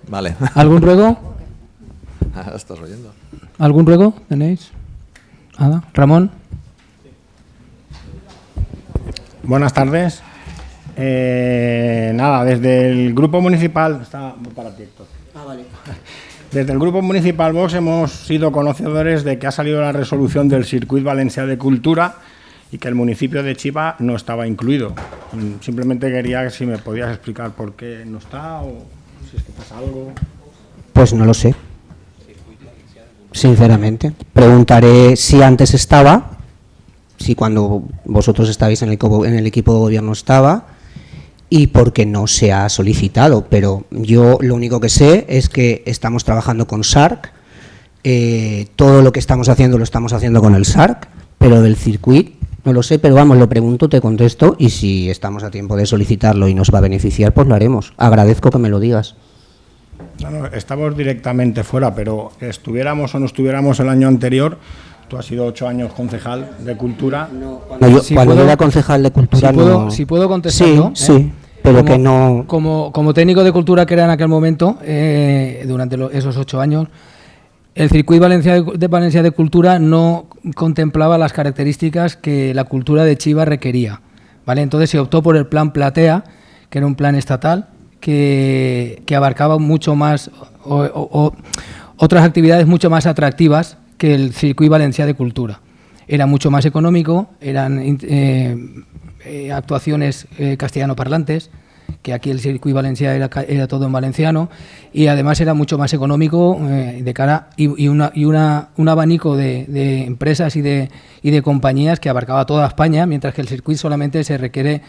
Vale. ¿Algún ruego? Estás oyendo. ¿Algún ruego tenéis? Nada. Ramón. Buenas tardes. Nada, desde el Grupo Municipal... Está para ti, Héctor. Desde el Grupo Municipal Vox hemos sido conocedores de que ha salido la resolución del Circuit Valencià de Cultura y que el municipio de Chiva no estaba incluido. Simplemente quería si me podías explicar por qué no está o si es que pasa algo. Pues no lo sé. Sinceramente. Preguntaré si antes estaba, si cuando vosotros estabais en el equipo de gobierno estaba, y porque no se ha solicitado. Pero yo lo único que sé es que estamos trabajando con SARC, todo lo que estamos haciendo lo estamos haciendo con el SARC, pero del circuit no lo sé, pero vamos, lo pregunto, te contesto, y si estamos a tiempo de solicitarlo y nos va a beneficiar, pues lo haremos. Agradezco que me lo digas. No, estamos directamente fuera, pero estuviéramos o no estuviéramos el año anterior, tú has sido 8 años concejal de Cultura. Cuando yo era concejal de Cultura Si puedo contestarlo. Sí, pero que no... Como técnico de Cultura que era en aquel momento, durante esos 8 años, el Circuit de Valencia de Cultura no contemplaba las características que la cultura de Chiva requería, ¿vale? Entonces se optó por el plan Platea, que era un plan estatal que abarcaba mucho más otras actividades mucho más atractivas que el Circuit Valencià de Cultura. Era mucho más económico, eran actuaciones castellano parlantes, que aquí el Circuit Valencià era todo en valenciano, y además era mucho más económico de cara y un abanico de empresas y de compañías que abarcaba toda España, mientras que el circuit solamente se requería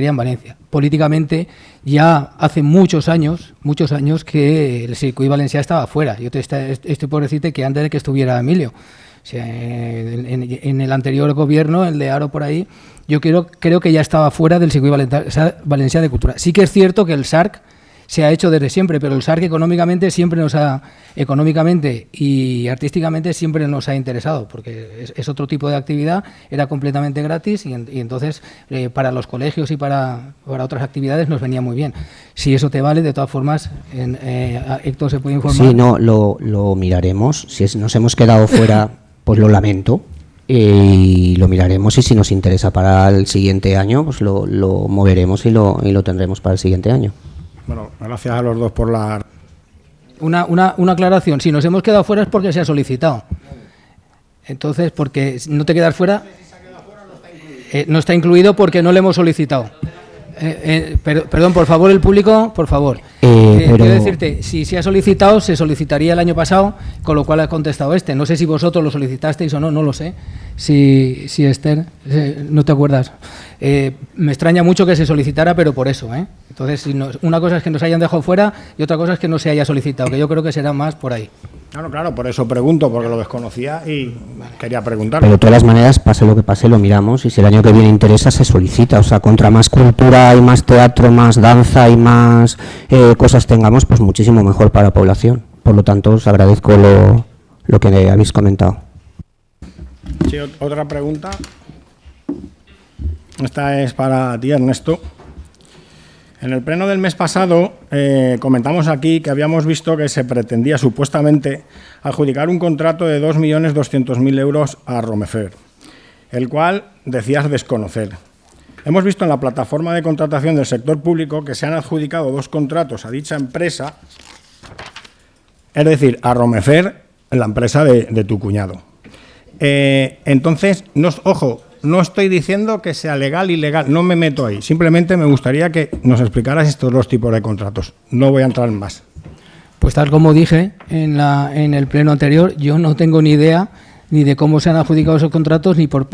en Valencia. Políticamente ya hace muchos años que el Circuit Valencià estaba fuera. Yo estoy por decirte que antes de que estuviera Emilio, o sea, en el anterior gobierno, el de Aro por ahí, yo creo que ya estaba fuera del Circuit Valencià de Cultura. Sí que es cierto que el SARC se ha hecho desde siempre, pero el SARC económicamente y artísticamente siempre nos ha interesado, porque es otro tipo de actividad, era completamente gratis y entonces para los colegios y para otras actividades nos venía muy bien. Si eso te vale, de todas formas, Héctor se puede informar. Sí, no, lo miraremos. Si nos hemos quedado fuera, pues lo lamento. Y lo miraremos, y si nos interesa para el siguiente año, pues lo moveremos y lo tendremos para el siguiente año. Bueno, gracias a los dos por la... Una aclaración, si nos hemos quedado fuera es porque se ha solicitado. Entonces, porque no te quedas fuera, no está incluido porque no le hemos solicitado. Perdón, por favor, el público, por favor. Quiero decirte, si se ha solicitado, se solicitaría el año pasado, con lo cual ha contestado este. No sé si vosotros lo solicitasteis o no, no lo sé. Si Esther, no te acuerdas. Me extraña mucho que se solicitara, pero por eso, Entonces, una cosa es que nos hayan dejado fuera y otra cosa es que no se haya solicitado, que yo creo que será más por ahí. Claro, por eso pregunto, porque lo desconocía y quería preguntar. Pero de todas las maneras, pase lo que pase, lo miramos, y si el año que viene interesa, se solicita. O sea, contra más cultura y más teatro, más danza y más cosas tengamos, pues muchísimo mejor para la población. Por lo tanto, os agradezco lo que habéis comentado. Sí, otra pregunta. Esta es para ti, Ernesto. En el pleno del mes pasado comentamos aquí que habíamos visto que se pretendía supuestamente adjudicar un contrato de 2.200.000 euros a Romefer, el cual decías desconocer. Hemos visto en la plataforma de contratación del sector público que se han adjudicado 2 contratos a dicha empresa, es decir, a Romefer, la empresa de tu cuñado. Entonces, no estoy diciendo que sea legal o ilegal, no me meto ahí. Simplemente me gustaría que nos explicaras estos 2 tipos de contratos. No voy a entrar en más. Pues tal como dije en el pleno anterior, yo no tengo ni idea ni de cómo se han adjudicado esos contratos, ni por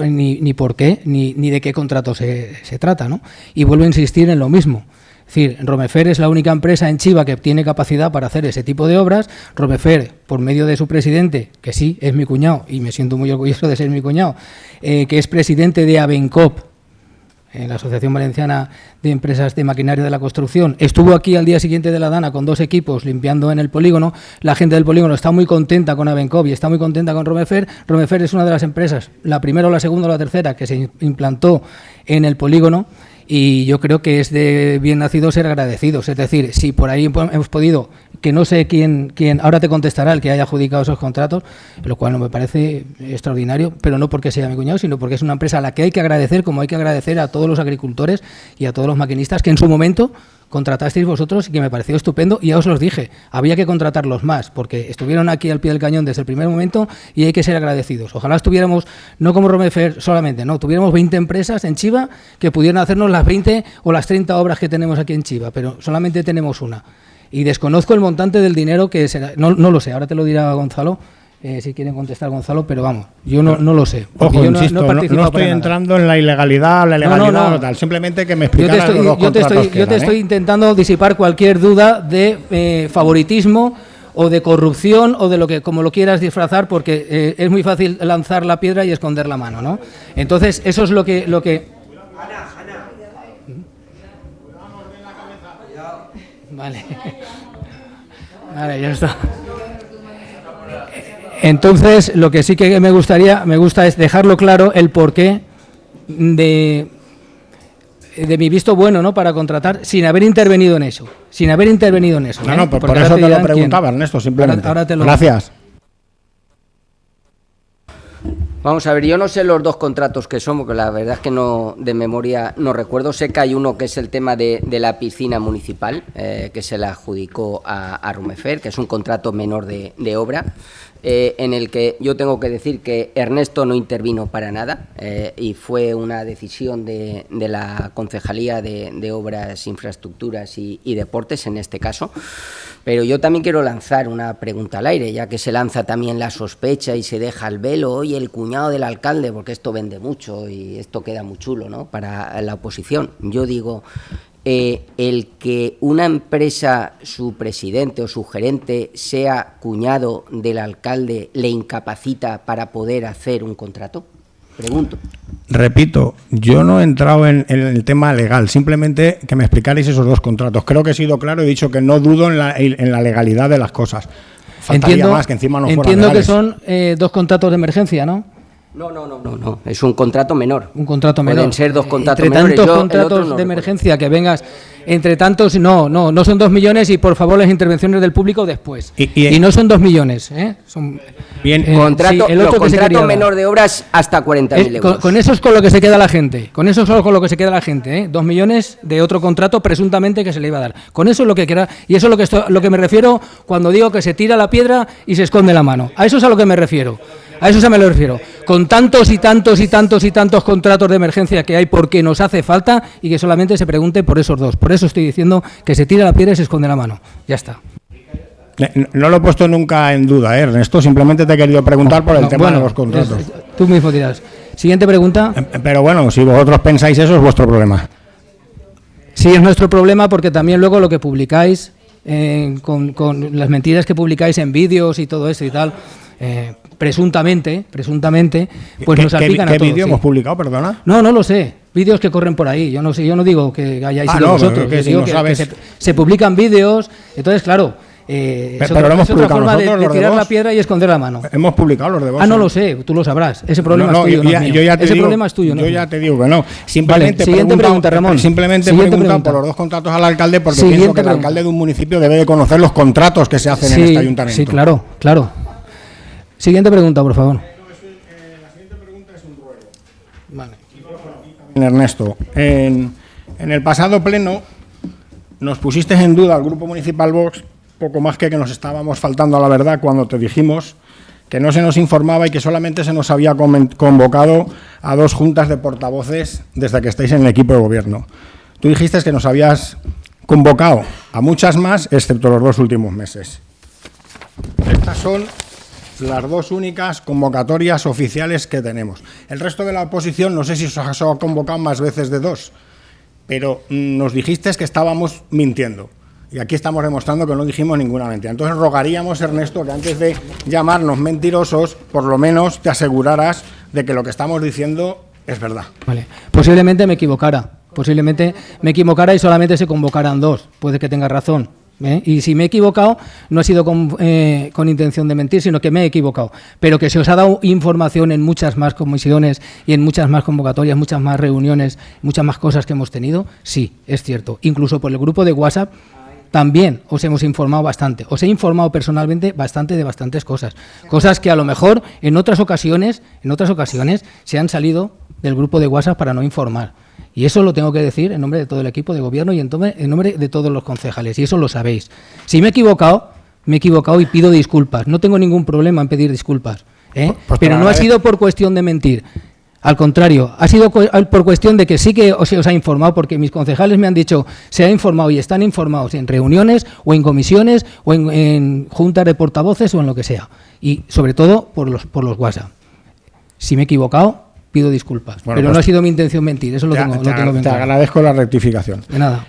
qué, ni de qué contrato se trata, ¿no? Y vuelvo a insistir en lo mismo. Es decir, Romefer es la única empresa en Chiva que tiene capacidad para hacer ese tipo de obras. Romefer, por medio de su presidente, que sí, es mi cuñado, y me siento muy orgulloso de ser mi cuñado, que es presidente de Abencop, en la Asociación Valenciana de Empresas de Maquinaria de la Construcción, estuvo aquí al día siguiente de la Dana con 2 equipos limpiando en el polígono. La gente del polígono está muy contenta con Abencop y está muy contenta con Romefer. Romefer es una de las empresas, la primera o la segunda o la tercera, que se implantó en el polígono, y yo creo que es de bien nacido ser agradecidos. Es decir, si por ahí hemos podido, que no sé quién ahora te contestará el que haya adjudicado esos contratos, lo cual no me parece extraordinario, pero no porque sea mi cuñado, sino porque es una empresa a la que hay que agradecer, como hay que agradecer a todos los agricultores y a todos los maquinistas que en su momento contratasteis vosotros y que me pareció estupendo, y ya os los dije, había que contratarlos más, porque estuvieron aquí al pie del cañón desde el primer momento y hay que ser agradecidos. Ojalá estuviéramos, no como Romefer solamente, no, tuviéramos 20 empresas en Chiva que pudieran hacernos las 20 o las 30 obras que tenemos aquí en Chiva, pero solamente tenemos una. Y desconozco el montante del dinero que será, no lo sé, ahora te lo dirá Gonzalo, si quieren contestar Gonzalo, pero vamos, yo no lo sé. Ojo, yo insisto, no estoy entrando en la ilegalidad, la legalidad o tal, simplemente que me explicaras los dos contratos yo te estoy intentando disipar cualquier duda de favoritismo o de corrupción o de lo que, como lo quieras disfrazar, porque es muy fácil lanzar la piedra y esconder la mano, ¿no? Entonces, eso es lo que... Vale. Vale, ya está. Entonces, lo que sí que me gusta es dejarlo claro el porqué de mi visto bueno, ¿no?, para contratar sin haber intervenido en eso. No, por eso te lo preguntaba, Ernesto, simplemente. Gracias. Vamos a ver, yo no sé los 2 contratos que son, porque la verdad es que no, de memoria no recuerdo. Sé que hay uno que es el tema de la piscina municipal, que se la adjudicó a Romefer, que es un contrato menor de obra, en el que yo tengo que decir que Ernesto no intervino para nada, y fue una decisión de la Concejalía de Obras, Infraestructuras y Deportes en este caso. Pero yo también quiero lanzar una pregunta al aire, ya que se lanza también la sospecha y se deja el velo, oye, el cuñado del alcalde, porque esto vende mucho y esto queda muy chulo, ¿no?, para la oposición. Yo digo, el que una empresa, su presidente o su gerente sea cuñado del alcalde, ¿le incapacita para poder hacer un contrato? Pregunto. Repito, yo no he entrado en el tema legal, simplemente que me explicarais esos 2 contratos. Creo que he sido claro, he dicho que no dudo en la legalidad de las cosas. Faltaría más, que encima no fueran entiendo legales. Que son 2 contratos de emergencia, ¿no? No, es un contrato menor. Un contrato menor. Pueden ser 2 contratos entre menores. Tantos contratos de emergencia que vengas, entre tantos, no son 2 millones y por favor las intervenciones del público después. Y no son 2 millones, ¿eh? Son, bien, el otro contrato menor de obras hasta 40.000 euros. Con eso es con lo que se queda la gente. Con eso es con lo que se queda la gente, ¿eh? 2 millones de otro contrato presuntamente que se le iba a dar. Con eso es lo que queda, y eso es lo que me refiero cuando digo que se tira la piedra y se esconde la mano. A eso es a lo que me refiero. A eso se me lo refiero. Con tantos contratos de emergencia que hay porque nos hace falta, y que solamente se pregunte por esos 2. Por eso estoy diciendo que se tira la piedra y se esconde la mano. Ya está. No lo he puesto nunca en duda, Ernesto. Simplemente te he querido preguntar por el tema de los contratos. Tú mismo dirás. Siguiente pregunta. Pero bueno, si vosotros pensáis eso, es vuestro problema. Sí, es nuestro problema, porque también luego lo que publicáis, con las mentiras que publicáis en vídeos y todo eso y tal... presuntamente, pues nos salpican a todos. ¿Qué vídeo hemos publicado, perdona? No lo sé. Vídeos que corren por ahí. Yo no sé, yo no digo que hayáis sido vosotros. Yo digo que se publican vídeos. Entonces, claro, pero lo hemos es otra publicado forma nosotros, de tirar la piedra y esconder la mano. Hemos publicado los de vos. No lo sé, tú lo sabrás. Ese problema es tuyo, no es mío. Ese problema es tuyo, no es mío. Yo ya te digo que no. Simplemente siguiente pregunta, Ramón. Simplemente preguntan por los 2 contratos al alcalde, porque pienso que el alcalde de un municipio debe de conocer los contratos que se hacen en este ayuntamiento. Sí, claro. Siguiente pregunta, por favor. La siguiente pregunta es un ruego. Vale. Ernesto, en el pasado pleno nos pusiste en duda al Grupo Municipal Vox, poco más que nos estábamos faltando a la verdad cuando te dijimos que no se nos informaba y que solamente se nos había convocado a 2 juntas de portavoces desde que estáis en el equipo de gobierno. Tú dijiste que nos habías convocado a muchas más, excepto los 2 últimos meses. Estas son las 2 únicas convocatorias oficiales que tenemos. El resto de la oposición, no sé si os ha convocado más veces de 2. pero nos dijiste que estábamos mintiendo. Y aquí estamos demostrando que no dijimos ninguna mentira. Entonces rogaríamos, Ernesto, que antes de llamarnos mentirosos, por lo menos te aseguraras de que lo que estamos diciendo es verdad. Vale. Posiblemente me equivocara y solamente se convocaran 2. Puede que tenga razón. Y si me he equivocado, no ha sido con intención de mentir, sino que me he equivocado. Pero que se os ha dado información en muchas más comisiones y en muchas más convocatorias, muchas más reuniones, muchas más cosas que hemos tenido, sí, es cierto. Incluso por el grupo de WhatsApp también os hemos informado bastante. Os he informado personalmente bastante de bastantes cosas. Cosas que a lo mejor en otras ocasiones se han salido del grupo de WhatsApp para no informar. Y eso lo tengo que decir en nombre de todo el equipo de gobierno y en nombre de todos los concejales. Y eso lo sabéis. Si me he equivocado y pido disculpas. No tengo ningún problema en pedir disculpas. Pero no ha sido por cuestión de mentir. Al contrario, ha sido por cuestión de que sí que os ha informado, porque mis concejales me han dicho, se ha informado y están informados en reuniones o en comisiones o en juntas de portavoces o en lo que sea. Y sobre todo por los WhatsApp. Si me he equivocado, pido disculpas. Bueno, pero no ha sido mi intención mentir, eso lo tengo bien claro. Te agradezco la rectificación. De nada.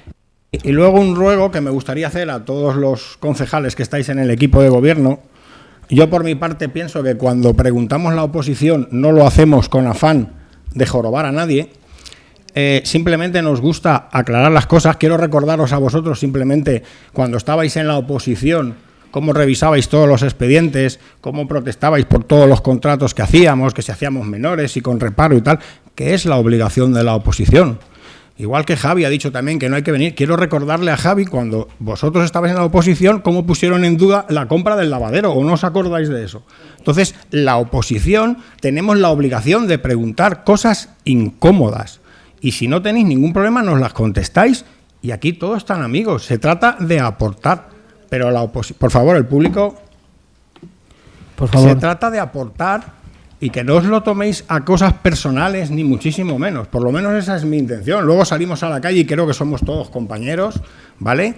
Y luego un ruego que me gustaría hacer a todos los concejales que estáis en el equipo de gobierno. Yo por mi parte pienso que cuando preguntamos la oposición no lo hacemos con afán de jorobar a nadie, simplemente nos gusta aclarar las cosas. Quiero recordaros a vosotros simplemente cuando estabais en la oposición cómo revisabais todos los expedientes, cómo protestabais por todos los contratos que hacíamos, que si hacíamos menores y con reparo y tal, que es la obligación de la oposición. Igual que Javi ha dicho también que no hay que venir, quiero recordarle a Javi, cuando vosotros estabais en la oposición, cómo pusieron en duda la compra del lavadero, ¿o no os acordáis de eso? Entonces, la oposición tenemos la obligación de preguntar cosas incómodas, y si no tenéis ningún problema nos las contestáis, y aquí todos están amigos, se trata de aportar, pero la oposición, por favor, el público, por favor. Se trata de aportar. Y que no os lo toméis a cosas personales, ni muchísimo menos. Por lo menos esa es mi intención. Luego salimos a la calle y creo que somos todos compañeros, ¿vale?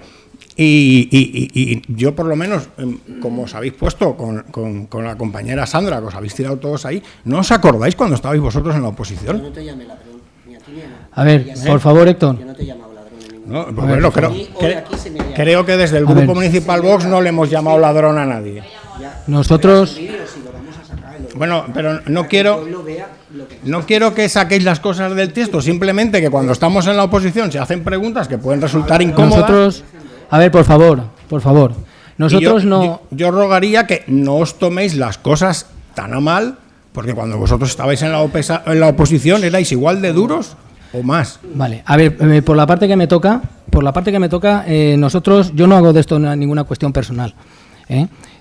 Y yo, por lo menos, como os habéis puesto con la compañera Sandra, que os habéis tirado todos ahí, ¿no os acordáis cuando estabais vosotros en la oposición? Yo no te llamé ladrón, ni a ti ni a nadie. A ver, por favor, Héctor. Yo no te he llamado ladrón en ningún momento. No, bueno, creo que desde el Grupo Municipal Vox no le hemos llamado ladrón a nadie. Nosotros... Bueno, pero no quiero que saquéis las cosas del texto, simplemente que cuando estamos en la oposición se hacen preguntas que pueden resultar incómodas. Nosotros, a ver, por favor, nosotros yo rogaría que no os toméis las cosas tan a mal, porque cuando vosotros estabais en la oposición erais igual de duros o más. Vale, a ver, por la parte que me toca, nosotros, yo no hago de esto ninguna cuestión personal.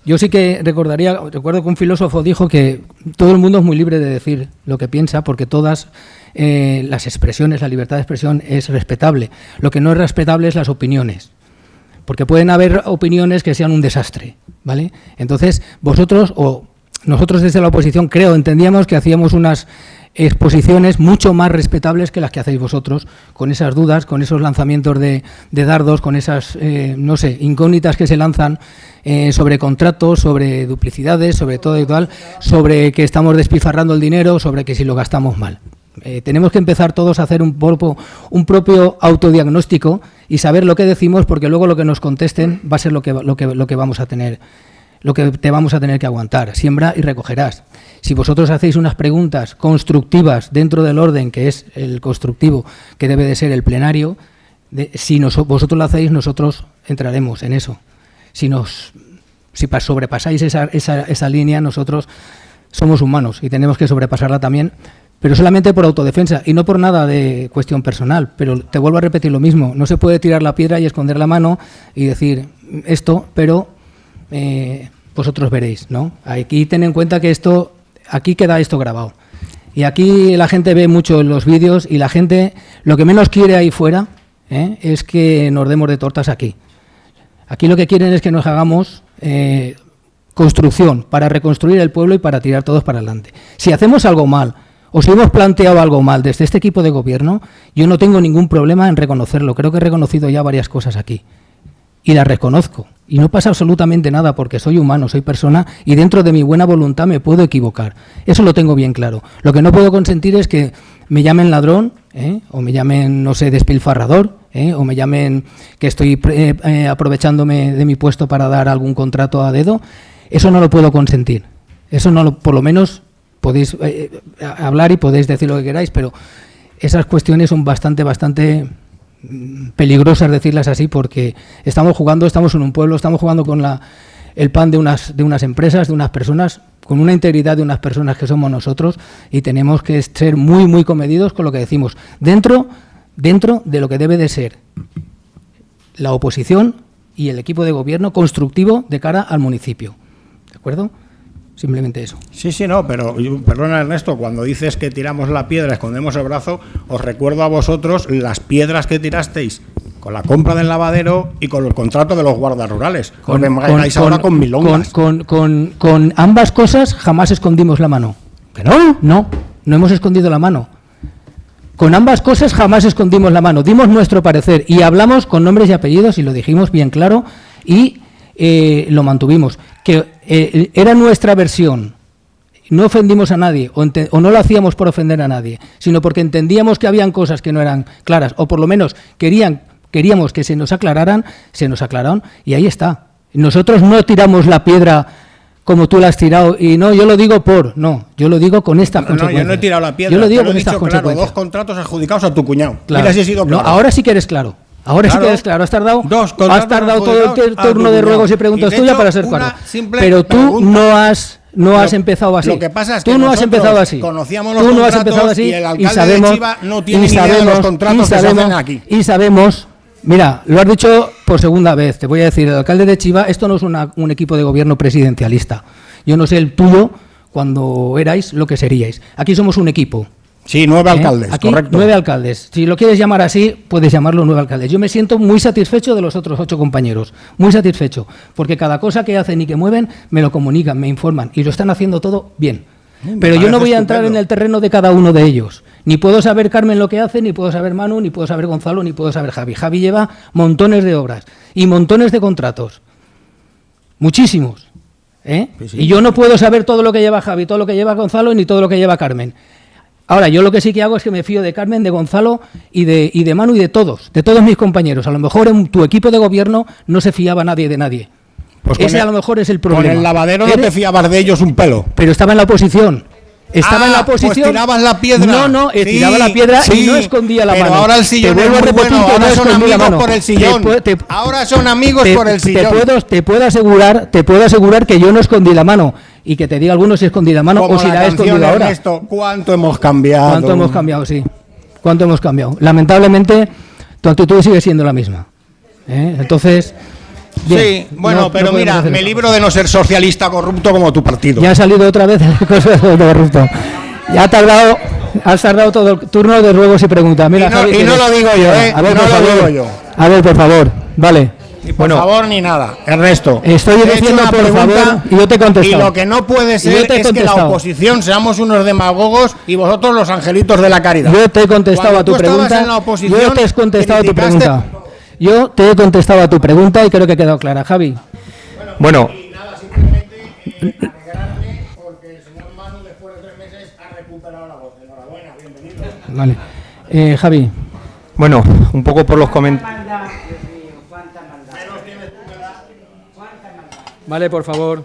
Yo sí que recuerdo que un filósofo dijo que todo el mundo es muy libre de decir lo que piensa, porque todas las expresiones, la libertad de expresión es respetable. Lo que no es respetable es las opiniones, porque pueden haber opiniones que sean un desastre, ¿vale? Entonces, vosotros o nosotros desde la oposición entendíamos que hacíamos unas exposiciones mucho más respetables que las que hacéis vosotros, con esas dudas, con esos lanzamientos de dardos, con esas, incógnitas que se lanzan sobre contratos, sobre duplicidades, sobre todo y tal, sobre que estamos despilfarrando el dinero, sobre que si lo gastamos mal. Tenemos que empezar todos a hacer un propio autodiagnóstico y saber lo que decimos, porque luego lo que nos contesten va a ser lo que vamos a tener. Lo que te vamos a tener que aguantar. Siembra y recogerás. Si vosotros hacéis unas preguntas constructivas dentro del orden que es el constructivo, que debe de ser el plenario, vosotros lo hacéis, nosotros entraremos en eso. Si sobrepasáis esa línea, nosotros somos humanos y tenemos que sobrepasarla también, pero solamente por autodefensa y no por nada de cuestión personal. Pero te vuelvo a repetir lo mismo. No se puede tirar la piedra y esconder la mano y decir esto, pero... vosotros veréis, ¿no? Aquí ten en cuenta que aquí queda esto grabado. Y aquí la gente ve mucho los vídeos y la gente lo que menos quiere ahí fuera es que nos demos de tortas aquí. Aquí lo que quieren es que nos hagamos construcción para reconstruir el pueblo y para tirar todos para adelante. Si hacemos algo mal o si hemos planteado algo mal desde este equipo de gobierno, yo no tengo ningún problema en reconocerlo. Creo que he reconocido ya varias cosas aquí. y las reconozco. Y no pasa absolutamente nada porque soy humano, soy persona y dentro de mi buena voluntad me puedo equivocar. Eso lo tengo bien claro. Lo que no puedo consentir es que me llamen ladrón, o me llamen, no sé, despilfarrador, o me llamen que estoy aprovechándome de mi puesto para dar algún contrato a dedo. Eso no lo puedo consentir. Eso no por lo menos podéis hablar y podéis decir lo que queráis, pero esas cuestiones son bastante peligrosas decirlas así, porque estamos en un pueblo, estamos jugando con el pan de unas empresas, de unas personas, con una integridad de unas personas que somos nosotros, y tenemos que ser muy, muy comedidos con lo que decimos, dentro de lo que debe de ser la oposición y el equipo de gobierno constructivo de cara al municipio. ¿De acuerdo? Simplemente eso. Sí, no, pero perdona, Ernesto, cuando dices que tiramos la piedra, escondemos el brazo, os recuerdo a vosotros las piedras que tirasteis con la compra del lavadero y con el contrato de los guardas rurales. Ahora con milongas. Con ambas cosas jamás escondimos la mano. ¿Que no? No hemos escondido la mano. Con ambas cosas jamás escondimos la mano. Dimos nuestro parecer y hablamos con nombres y apellidos y lo dijimos bien claro y lo mantuvimos. Que era nuestra versión. No ofendimos a nadie o no lo hacíamos por ofender a nadie, sino porque entendíamos que habían cosas que no eran claras o por lo menos queríamos que se nos aclararon y ahí está. Nosotros no tiramos la piedra como tú la has tirado y yo lo digo yo lo digo con estas consecuencias. Yo no he tirado la piedra, yo lo digo con he estas dicho consecuencias. Claro, 2 contratos adjudicados a tu cuñado. Claro. Mira si he sido claro. No, ahora sí que eres claro. Ahora sí que eres claro, has tardado todo el turno de ruegos y preguntas tuya para ser claro. Pero tú no has empezado así. Lo que pasa es que tú no has empezado así. Conocíamos los contratos y el alcalde de Chiva no tiene ni idea de los contratos que se hacen aquí. Y sabemos, mira, lo has dicho por segunda vez, te voy a decir, el alcalde de Chiva, esto no es un equipo de gobierno presidencialista. Yo no sé el tuyo cuando erais lo que seríais. Aquí somos un equipo. Sí, 9 alcaldes, aquí, correcto. 9 alcaldes. Si lo quieres llamar así, puedes llamarlo 9 alcaldes. Yo me siento muy satisfecho de los otros 8 compañeros, muy satisfecho, porque cada cosa que hacen y que mueven me lo comunican, me informan, y lo están haciendo todo bien. Pero yo no voy a entrar en el terreno de cada uno de ellos. Ni puedo saber Carmen lo que hace, ni puedo saber Manu, ni puedo saber Gonzalo, ni puedo saber Javi. Javi lleva montones de obras y montones de contratos. Muchísimos. Sí. Y yo no puedo saber todo lo que lleva Javi, todo lo que lleva Gonzalo, ni todo lo que lleva Carmen. Ahora, yo lo que sí que hago es que me fío de Carmen, de Gonzalo y de Manu y de todos mis compañeros. A lo mejor en tu equipo de gobierno no se fiaba nadie de nadie. Pues ese a lo mejor es el problema. Con el lavadero no te fiabas de ellos un pelo. Pero estaba en la oposición. En la oposición. Pues tirabas la piedra. Tiraba la piedra y no escondía la mano. Pero ahora el sillón es muy bueno, ahora son amigos por el sillón. Ahora son amigos por el sillón. Te puedo asegurar que yo no escondí la mano. Y que te diga alguno si escondí la mano o si la he escondido ahora. Ernesto, ¿cuánto hemos cambiado? ¿Cuánto hemos cambiado? Sí. ¿Cuánto hemos cambiado? Lamentablemente, tu actitud sigue siendo la misma. Entonces... Bien, sí, bueno, pero mira, me libro de no ser socialista corrupto como tu partido. Ya ha salido otra vez el consejo de corrupto. Ya has tardado todo el turno de ruegos y preguntas. Mira, Javi, no lo digo yo, A ver, por favor, vale. Ni por favor ni nada, Ernesto. Estoy diciendo por favor y yo te he contestado. Y lo que no puede ser es que la oposición seamos unos demagogos y vosotros los angelitos de la caridad. Yo te he contestado a tu pregunta. Yo te he contestado a tu pregunta. Yo te he contestado a tu pregunta y creo que ha quedado clara, Javi. Bueno. Y nada, simplemente alegrarme porque el señor Manu después de 3 meses ha recuperado la voz. Enhorabuena, bienvenido. Vale. Javi. Bueno, un poco por los comentarios. Vale, por favor.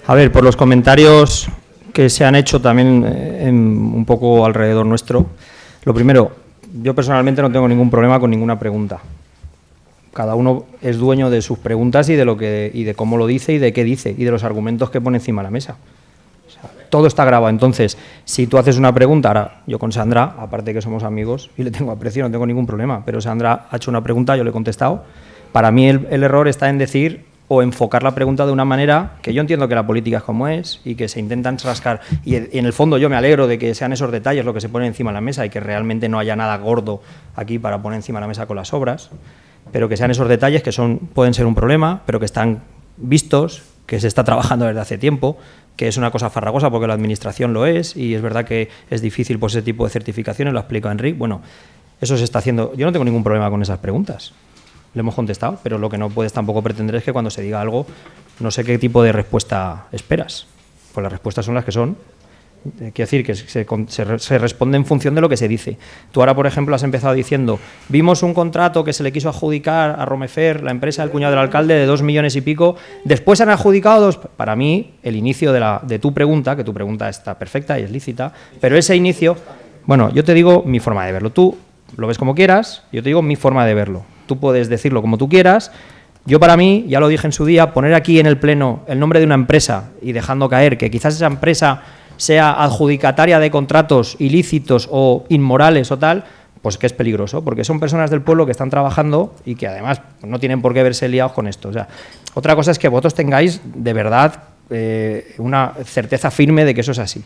A ver, por los comentarios que se han hecho también un poco alrededor nuestro. Lo primero, yo personalmente no tengo ningún problema con ninguna pregunta. Cada uno es dueño de sus preguntas y de cómo lo dice y de qué dice y de los argumentos que pone encima de la mesa. O sea, todo está grabado. Entonces, si tú haces una pregunta, ahora yo con Sandra, aparte que somos amigos y le tengo aprecio, no tengo ningún problema, pero Sandra ha hecho una pregunta, yo le he contestado. Para mí el error está en decir o enfocar la pregunta de una manera que yo entiendo que la política es como es y que se intentan rascar. Y en el fondo yo me alegro de que sean esos detalles lo que se pone encima de la mesa y que realmente no haya nada gordo aquí para poner encima de la mesa con las obras, pero que sean esos detalles que pueden ser un problema, pero que están vistos, que se está trabajando desde hace tiempo, que es una cosa farragosa porque la administración lo es y es verdad que es difícil por ese tipo de certificaciones, lo ha explicado Enrique. Bueno, eso se está haciendo. Yo no tengo ningún problema con esas preguntas. le hemos contestado, pero lo que no puedes tampoco pretender es que cuando se diga algo, no sé qué tipo de respuesta esperas. Pues las respuestas son las que son. Quiero decir que se responde en función de lo que se dice. Tú ahora, por ejemplo, has empezado diciendo, vimos un contrato que se le quiso adjudicar a Romefer, la empresa del cuñado del alcalde, de 2 millones y pico, después han adjudicado 2. Para mí, el inicio de tu pregunta, que tu pregunta está perfecta y es lícita, pero ese inicio, bueno, yo te digo mi forma de verlo. Tú lo ves como quieras, yo te digo mi forma de verlo. Tú puedes decirlo como tú quieras. Yo, para mí, ya lo dije en su día, poner aquí en el pleno el nombre de una empresa y dejando caer que quizás esa empresa sea adjudicataria de contratos ilícitos o inmorales o tal, pues que es peligroso, porque son personas del pueblo que están trabajando y que además no tienen por qué verse liados con esto. O sea, otra cosa es que vosotros tengáis de verdad una certeza firme de que eso es así.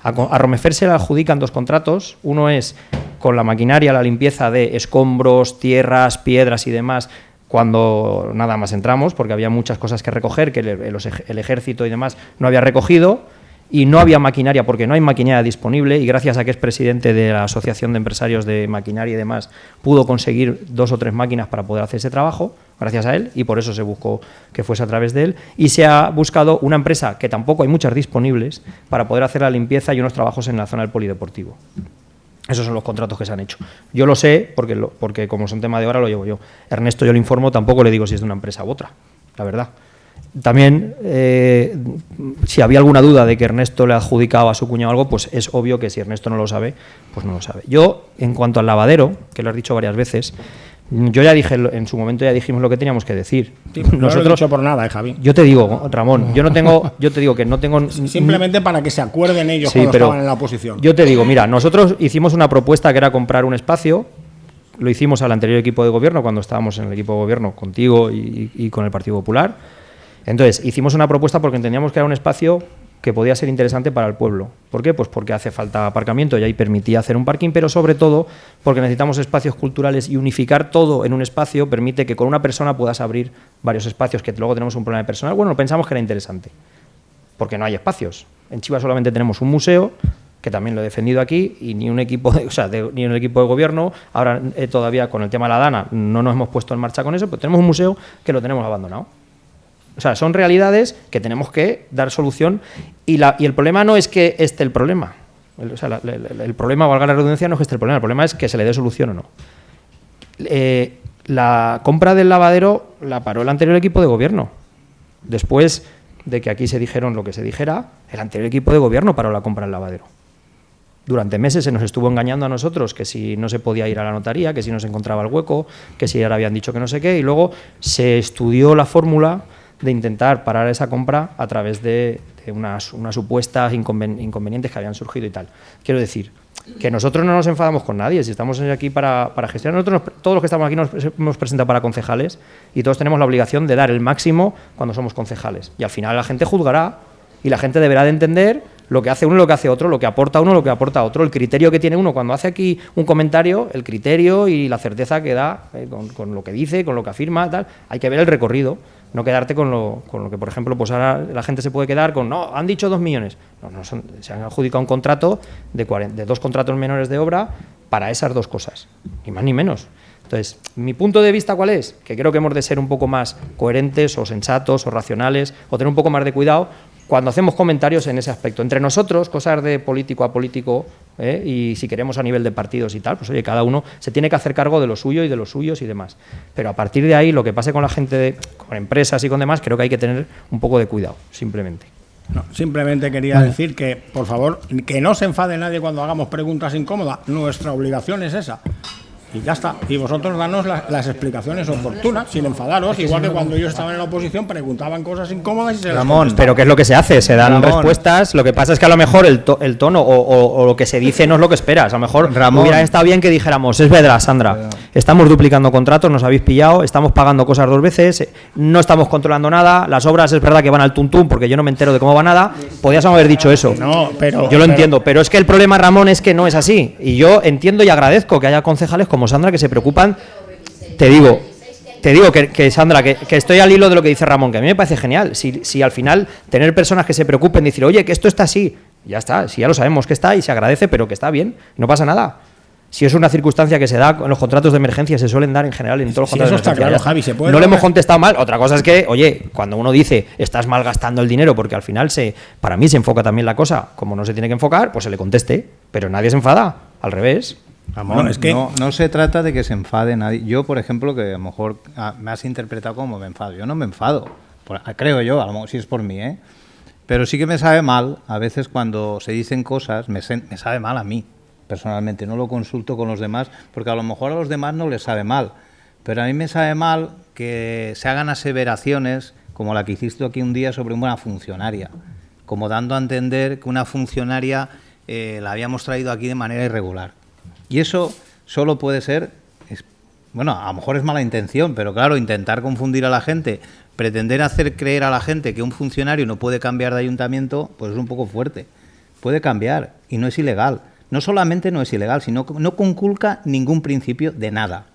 A Romefer se le adjudican 2 contratos, uno es con la maquinaria, la limpieza de escombros, tierras, piedras y demás, cuando nada más entramos, porque había muchas cosas que recoger, que el ejército y demás no había recogido, y no había maquinaria porque no hay maquinaria disponible, y gracias a que es presidente de la Asociación de Empresarios de Maquinaria y demás, pudo conseguir 2 o 3 máquinas para poder hacer ese trabajo, gracias a él, y por eso se buscó que fuese a través de él, y se ha buscado una empresa, que tampoco hay muchas disponibles, para poder hacer la limpieza y unos trabajos en la zona del polideportivo. Esos son los contratos que se han hecho. Yo lo sé, porque como es un tema de hora lo llevo yo. Ernesto yo le informo, tampoco le digo si es de una empresa u otra, la verdad. También, si había alguna duda de que Ernesto le adjudicaba a su cuñado algo, pues es obvio que si Ernesto no lo sabe, pues no lo sabe. Yo, en cuanto al lavadero, que lo has dicho varias veces, yo ya dije, en su momento ya dijimos lo que teníamos que decir. Sí, no lo he dicho por nada, Javi. Yo te digo, Ramón, yo te digo que no tengo... Simplemente para que se acuerden ellos sí, cuando pero estaban en la oposición. Yo te digo, mira, nosotros hicimos una propuesta que era comprar un espacio, lo hicimos al anterior equipo de gobierno, cuando estábamos en el equipo de gobierno contigo y con el Partido Popular. Entonces, hicimos una propuesta porque entendíamos que era un espacio que podía ser interesante para el pueblo. ¿Por qué? Pues porque hace falta aparcamiento y ahí permitía hacer un parking, pero sobre todo porque necesitamos espacios culturales y unificar todo en un espacio permite que con una persona puedas abrir varios espacios, que luego tenemos un problema personal. Bueno, pensamos que era interesante, porque no hay espacios. En Chiva solamente tenemos un museo, que también lo he defendido aquí, y ni un equipo ni un equipo de gobierno. Ahora todavía con el tema de la Dana no nos hemos puesto en marcha con eso, pero tenemos un museo que lo tenemos abandonado. O sea, son realidades que tenemos que dar solución y el problema no es que esté el problema. El problema, valga la redundancia, no es que esté el problema es que se le dé solución o no. La compra del lavadero la paró el anterior equipo de gobierno. Después de que aquí se dijeron lo que se dijera, el anterior equipo de gobierno paró la compra del lavadero. Durante meses se nos estuvo engañando a nosotros que si no se podía ir a la notaría, que si no se encontraba el hueco, que si ahora habían dicho que no sé qué, y luego se estudió la fórmula de intentar parar esa compra a través de unas supuestas inconvenientes que habían surgido y tal. Quiero decir, que nosotros no nos enfadamos con nadie, si estamos aquí para gestionar. Nosotros, todos los que estamos aquí nos hemos presentado para concejales y todos tenemos la obligación de dar el máximo cuando somos concejales. Y al final la gente juzgará y la gente deberá de entender lo que hace uno y lo que hace otro, lo que aporta uno y lo que aporta otro, el criterio que tiene uno cuando hace aquí un comentario, el criterio y la certeza que da con lo que dice, con lo que afirma, tal. Hay que ver el recorrido. No quedarte con lo que, por ejemplo, pues ahora la gente se puede quedar con, no, han dicho 2 millones. No, se han adjudicado un contrato de 2 contratos menores de obra para esas 2 cosas, ni más ni menos. Entonces, mi punto de vista, ¿cuál es? Que creo que hemos de ser un poco más coherentes o sensatos o racionales o tener un poco más de cuidado cuando hacemos comentarios en ese aspecto. Entre nosotros, cosas de político a político, y si queremos a nivel de partidos y tal, pues oye, cada uno se tiene que hacer cargo de lo suyo y de los suyos y demás. Pero a partir de ahí, lo que pase con la gente, con empresas y con demás, creo que hay que tener un poco de cuidado, simplemente. No, simplemente quería decir que, por favor, que no se enfade nadie cuando hagamos preguntas incómodas. Nuestra obligación es esa. Y ya está. Y vosotros danos las explicaciones oportunas, sin enfadaros, igual que cuando yo estaba en la oposición preguntaban cosas incómodas y se las contestaba. Pero ¿qué es lo que se hace? Se dan respuestas. Lo que pasa es que a lo mejor el tono o lo que se dice no es lo que esperas. A lo mejor hubiera estado bien que dijéramos, es verdad, Sandra, estamos duplicando contratos, nos habéis pillado, estamos pagando cosas 2 veces, no estamos controlando nada, las obras es verdad que van al tuntún porque yo no me entero de cómo va nada. Podías haber dicho eso. No, pero yo lo entiendo, pero es que el problema, Ramón, es que no es así. Y yo entiendo y agradezco que haya concejales como Sandra que se preocupan. Te digo que Sandra, que estoy al hilo de lo que dice Ramón, que a mí me parece genial. Si al final tener personas que se preocupen, decir, oye, que esto está así, ya está, si ya lo sabemos que está y se agradece, pero que está bien, no pasa nada. Si es una circunstancia que se da en los contratos de emergencia, se suelen dar en general en todos los Sí, contratos eso está de emergencia. claro, Javi, se puede No le hemos lograr. contestado mal. Otra cosa es que, oye, cuando uno dice estás malgastando el dinero, porque al final para mí se enfoca también la cosa como no se tiene que enfocar, pues se le conteste. Pero nadie se enfada, al revés. Ramón, No, es que- no se trata de que se enfade nadie. Yo, por ejemplo, que a lo mejor me has interpretado como me enfado. Yo no me enfado, creo yo, a lo mejor si es por mí, ¿eh? Pero sí que me sabe mal, a veces cuando se dicen cosas, me sabe mal a mí, personalmente. No lo consulto con los demás, porque a lo mejor a los demás no les sabe mal. Pero a mí me sabe mal que se hagan aseveraciones como la que hiciste aquí un día sobre una funcionaria, como dando a entender que una funcionaria la habíamos traído aquí de manera irregular. Y eso solo puede ser, bueno, a lo mejor es mala intención, pero claro, intentar confundir a la gente, pretender hacer creer a la gente que un funcionario no puede cambiar de ayuntamiento, pues es un poco fuerte. Puede cambiar y no es ilegal. No solamente no es ilegal, sino que no conculca ningún principio de nada.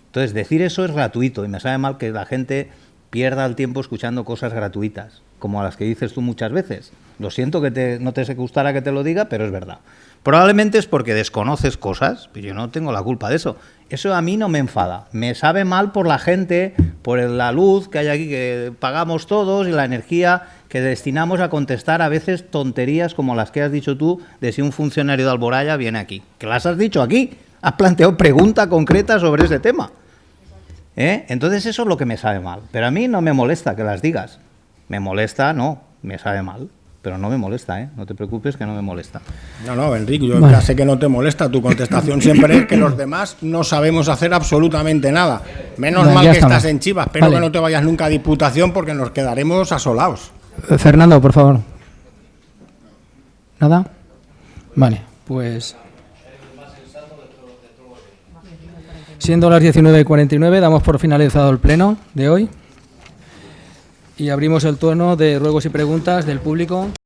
Entonces, decir eso es gratuito y me sabe mal que la gente pierda el tiempo escuchando cosas gratuitas, como las que dices tú muchas veces. Lo siento que no te gustara que te lo diga, pero es verdad. Probablemente es porque desconoces cosas, pero yo no tengo la culpa de eso. Eso a mí no me enfada. Me sabe mal por la gente, por la luz que hay aquí, que pagamos todos, y la energía que destinamos a contestar a veces tonterías como las que has dicho tú, de si un funcionario de Alboraya viene aquí. Que las has dicho aquí. Has planteado pregunta concreta sobre ese tema. Entonces eso es lo que me sabe mal. Pero a mí no me molesta que las digas. Me molesta, no, me sabe mal. Pero no me molesta, no te preocupes que no me molesta. No, Enrique, yo ya sé que no te molesta. Tu contestación siempre es que los demás no sabemos hacer absolutamente nada. Menos mal que estás en Chivas. Espero que no te vayas nunca a Diputación porque nos quedaremos asolados. Fernando, por favor. ¿Nada? Vale, pues... Siendo las 19:49, damos por finalizado el pleno de hoy y abrimos el turno de ruegos y preguntas del público.